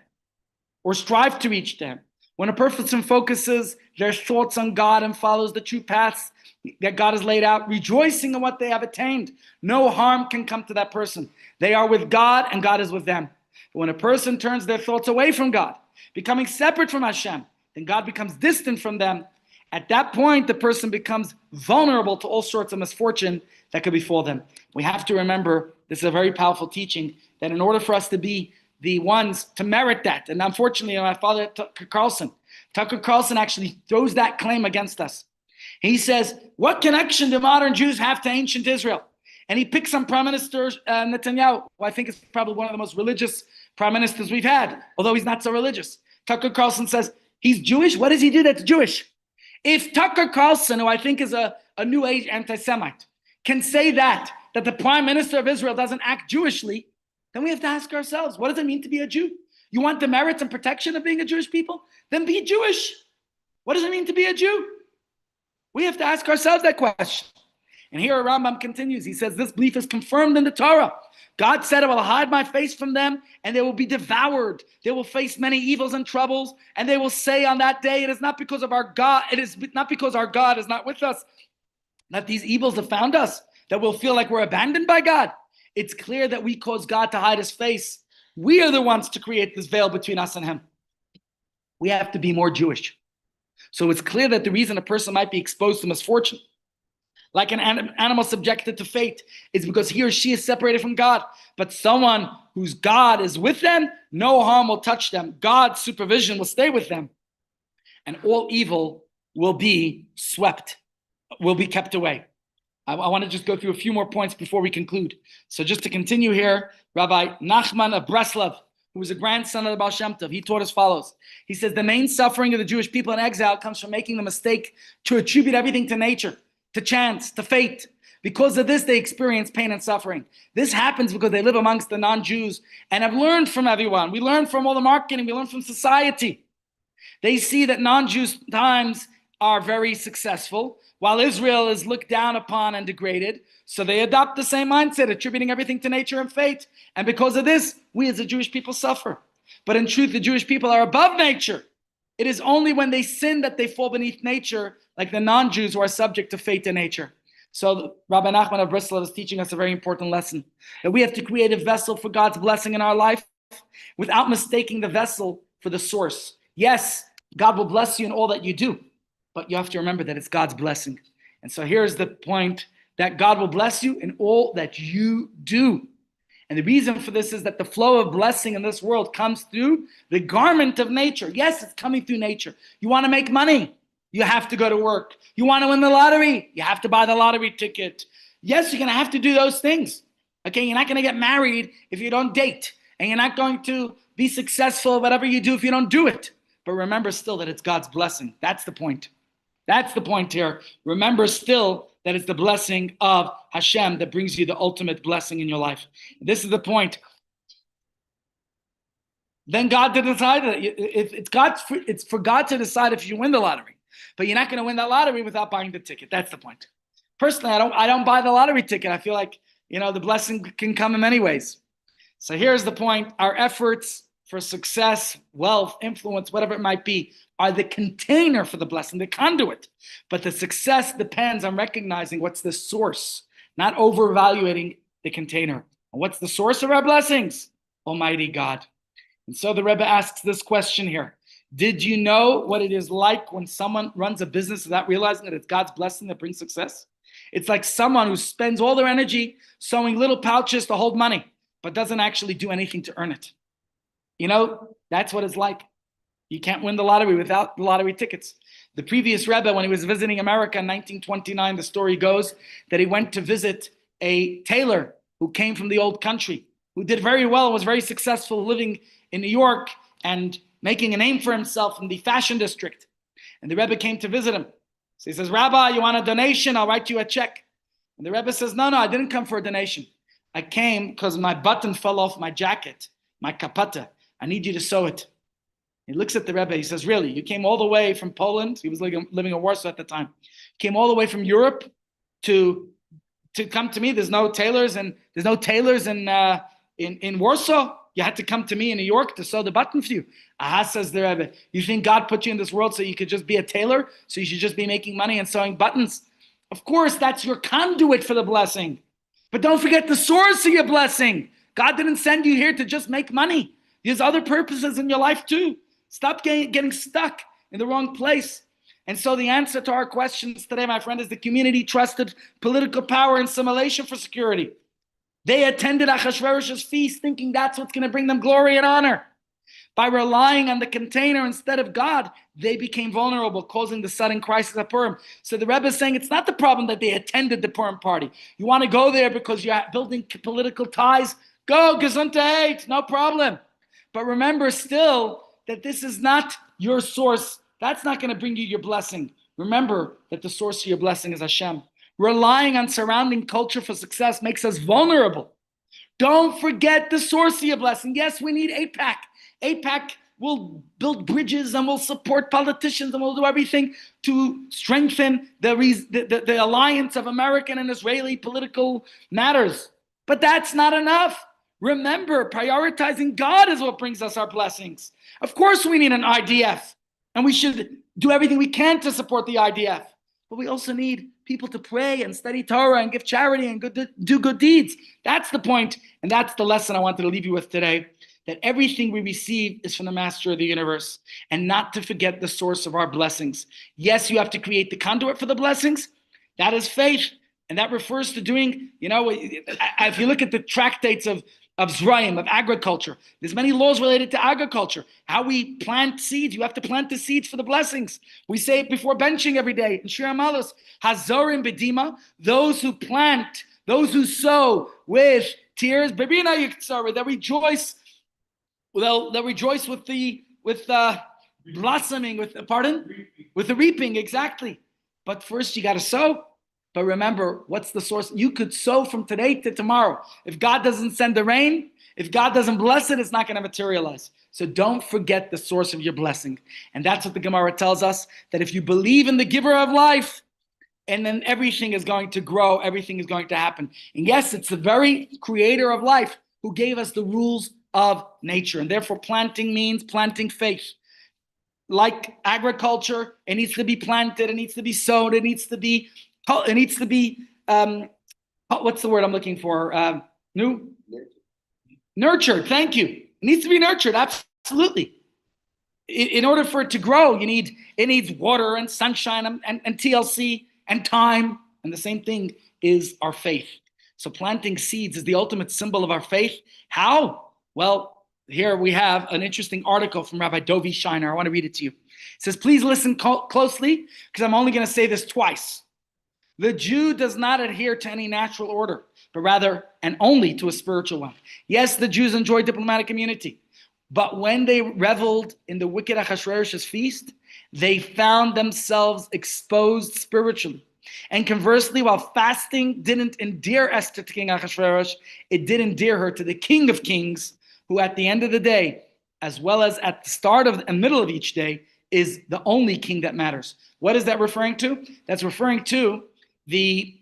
or strive to reach to him. When a person focuses their thoughts on God and follows the true paths that God has laid out, rejoicing in what they have attained, no harm can come to that person. They are with God and God is with them. But when a person turns their thoughts away from God, becoming separate from Hashem, then God becomes distant from them. At that point, the person becomes vulnerable to all sorts of misfortune that could befall them. We have to remember, this is a very powerful teaching, that in order for us to be the ones to merit that, and unfortunately, my father, Tucker Carlson actually throws that claim against us. He says, what connection do modern Jews have to ancient Israel? And he picks on Prime Minister Netanyahu, who I think is probably one of the most religious prime ministers we've had, although he's not so religious. Tucker Carlson says, he's Jewish? What does he do that's Jewish? If Tucker Carlson, who I think is a New Age anti-Semite, can say that the Prime Minister of Israel doesn't act Jewishly, then we have to ask ourselves, what does it mean to be a Jew? You want the merits and protection of being a Jewish people? Then be Jewish. What does it mean to be a Jew? We have to ask ourselves that question. And here Rambam continues. He says, this belief is confirmed in the Torah. God said, I will hide my face from them, and they will be devoured. They will face many evils and troubles, and they will say on that day, it is not because of our God, it is not because our God is not with us, that these evils have found us, that we'll feel like we're abandoned by God. It's clear that we cause God to hide his face. We are the ones to create this veil between us and him. We have to be more Jewish. So it's clear that the reason a person might be exposed to misfortune, like an animal subjected to fate, is because he or she is separated from God. But someone whose God is with them, no harm will touch them. God's supervision will stay with them. And all evil will be swept, will be kept away. I want to just go through a few more points before we conclude. So just to continue here, Rabbi Nachman of Breslov, who was a grandson of the Baal Shem Tov, he taught as follows. He says, the main suffering of the Jewish people in exile comes from making the mistake to attribute everything to nature, to chance, to fate. Because of this, they experience pain and suffering. This happens because they live amongst the non-Jews and have learned from everyone. We learn from all the marketing. We learn from society. They see that non-Jews times are very successful, while Israel is looked down upon and degraded. So they adopt the same mindset, attributing everything to nature and fate. And because of this, we as the Jewish people suffer. But in truth, the Jewish people are above nature. It is only when they sin that they fall beneath nature, like the non-Jews who are subject to fate and nature. So Rabbi Nachman of Breslov is teaching us a very important lesson, that we have to create a vessel for God's blessing in our life without mistaking the vessel for the source. Yes, God will bless you in all that you do, but you have to remember that it's God's blessing. And so here's the point, that God will bless you in all that you do. And the reason for this is that the flow of blessing in this world comes through the garment of nature. Yes, it's coming through nature. You want to make money, you have to go to work. You want to win the lottery, you have to buy the lottery ticket. Yes, you're going to have to do those things. Okay, you're not going to get married if you don't date. And you're not going to be successful, whatever you do, if you don't do it. But remember still that it's God's blessing. That's the point. That's the point here. Remember still that it's the blessing of Hashem that brings you the ultimate blessing in your life. This is the point. Then God to decide that it's for God to decide if you win the lottery. But you're not going to win that lottery without buying the ticket. That's the point. Personally, I don't buy the lottery ticket. I feel like, the blessing can come in many ways. So here's the point. Our efforts for success, wealth, influence, whatever it might be, are the container for the blessing, the conduit. But the success depends on recognizing what's the source, not overvaluating the container. And what's the source of our blessings? Almighty God. And so the Rebbe asks this question here. Did you know what it is like when someone runs a business without realizing that it's God's blessing that brings success? It's like someone who spends all their energy sewing little pouches to hold money, but doesn't actually do anything to earn it. That's what it's like. You can't win the lottery without the lottery tickets. The previous Rebbe, when he was visiting America in 1929, the story goes that he went to visit a tailor who came from the old country, who did very well, was very successful living in New York and making a name for himself in the fashion district. And the Rebbe came to visit him. So he says, Rabbi, you want a donation? I'll write you a check. And the Rebbe says, no, I didn't come for a donation. I came because my button fell off my jacket, my kapata. I need you to sew it. He looks at the Rebbe. He says, really? You came all the way from Poland? He was living in Warsaw at the time. Came all the way from Europe to come to me. There's no tailors in Warsaw. You had to come to me in New York to sew the button for you. Aha, says the Rebbe. You think God put you in this world so you could just be a tailor? So you should just be making money and sewing buttons? Of course, that's your conduit for the blessing. But don't forget the source of your blessing. God didn't send you here to just make money. There's other purposes in your life too. Stop getting stuck in the wrong place. And so the answer to our questions today, my friend, is the community trusted political power and assimilation for security. They attended Achashverosh's feast thinking that's what's going to bring them glory and honor. By relying on the container instead of God, they became vulnerable, causing the sudden crisis at Purim. So the Rebbe is saying it's not the problem that they attended the Purim party. You want to go there because you're building political ties? Go, Gesundheit, no problem. But remember still that this is not your source. That's not going to bring you your blessing. Remember that the source of your blessing is Hashem. Relying on surrounding culture for success makes us vulnerable. Don't forget the source of your blessing. Yes, we need AIPAC. AIPAC will build bridges and will support politicians and will do everything to strengthen the alliance of American and Israeli political matters. But that's not enough. Remember, prioritizing God is what brings us our blessings. Of course, we need an IDF, and we should do everything we can to support the IDF. But we also need people to pray and study Torah and give charity and do good deeds. That's the point, and that's the lesson I wanted to leave you with today, that everything we receive is from the Master of the universe, and not to forget the source of our blessings. Yes, you have to create the conduit for the blessings. That is faith, and that refers to doing, if you look at the tractates of Zraim, of agriculture, there's many laws related to agriculture. How we plant seeds, you have to plant the seeds for the blessings. We say it before benching every day in Shir HaMalos, Hazorim Bedima, those who plant, those who sow with tears, Bebina Yitzara, that rejoice. They'll rejoice with blossoming, with the reaping, exactly. But first you got to sow. But remember, what's the source? You could sow from today to tomorrow. If God doesn't send the rain, if God doesn't bless it, it's not going to materialize. So don't forget the source of your blessing. And that's what the Gemara tells us, that if you believe in the giver of life, and then everything is going to grow, everything is going to happen. And yes, it's the very creator of life who gave us the rules of nature. And therefore, planting means planting faith. Like agriculture, it needs to be planted, it needs to be sowed, it needs to be what's the word I'm looking for? Nurtured. Thank you. It needs to be nurtured. Absolutely. In order for it to grow, it needs water and sunshine and TLC and time. And the same thing is our faith. So planting seeds is the ultimate symbol of our faith. How? Well, here we have an interesting article from Rabbi Dovi Shiner. I want to read it to you. It says, please listen closely, because I'm only going to say this twice. The Jew does not adhere to any natural order, but rather and only to a spiritual one. Yes, the Jews enjoy diplomatic immunity, but when they reveled in the wicked Achashverosh's feast, they found themselves exposed spiritually. And conversely, while fasting didn't endear Esther to King Achashverosh, it did endear her to the King of Kings, who at the end of the day, as well as at the start of and middle of each day, is the only king that matters. What is that referring to? That's referring to the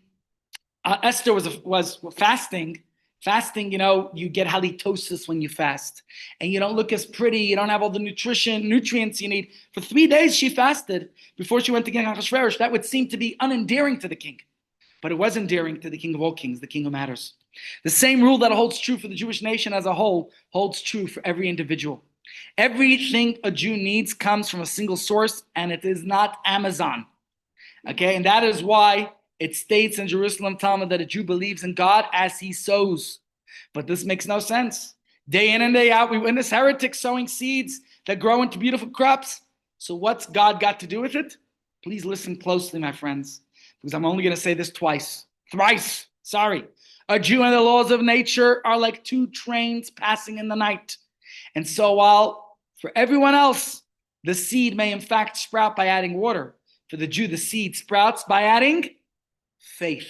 Esther was fasting. Fasting, you get halitosis when you fast, and you don't look as pretty. You don't have all the nutrients you need. For 3 days, she fasted before she went to King Achashverosh. That would seem to be unendearing to the king, but it was endearing to the King of all kings, the King who matters. The same rule that holds true for the Jewish nation as a whole holds true for every individual. Everything a Jew needs comes from a single source, and it is not Amazon. Okay, and that is why it states in Jerusalem Talmud that a Jew believes in God as he sows. But this makes no sense. Day in and day out, we witness heretics sowing seeds that grow into beautiful crops. So what's God got to do with it? Please listen closely, my friends, because I'm only going to say this thrice. Sorry. A Jew and the laws of nature are like two trains passing in the night. And so while for everyone else, the seed may in fact sprout by adding water, for the Jew, the seed sprouts by adding faith.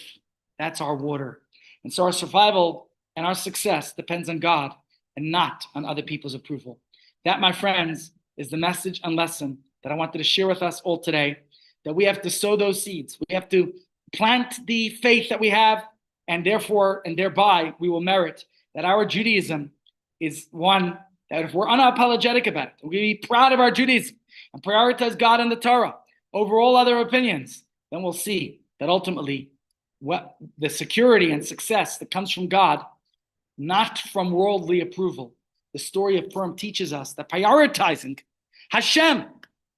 That's our water. And so our survival and our success depends on God and not on other people's approval. That, my friends, is the message and lesson that I wanted to share with us all today, that we have to sow those seeds. We have to plant the faith that we have, and therefore, and thereby, we will merit that our Judaism is one that if we're unapologetic about it, we're going to be proud of our Judaism and prioritize God and the Torah over all other opinions, then we'll see that ultimately what the security and success that comes from God, not from worldly approval. The story of Purim teaches us that prioritizing Hashem,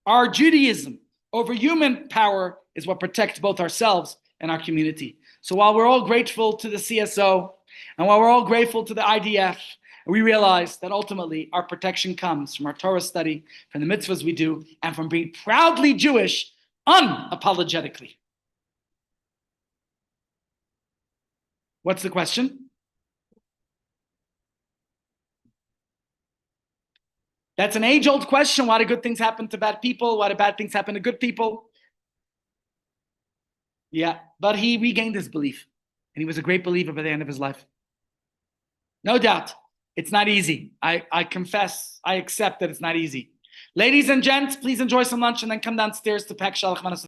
our Judaism, over human power is what protects both ourselves and our community. So while we're all grateful to the CSO, and while we're all grateful to the IDF, we realize that ultimately our protection comes from our Torah study, from the mitzvahs we do, and from being proudly Jewish unapologetically. What's the question? That's an age-old question. Why do good things happen to bad people? Why do bad things happen to good people? Yeah, but he regained his belief. And he was a great believer by the end of his life. No doubt. It's not easy. I confess, I accept that it's not easy. Ladies and gents, please enjoy some lunch and then come downstairs to Pak Shalach Manas.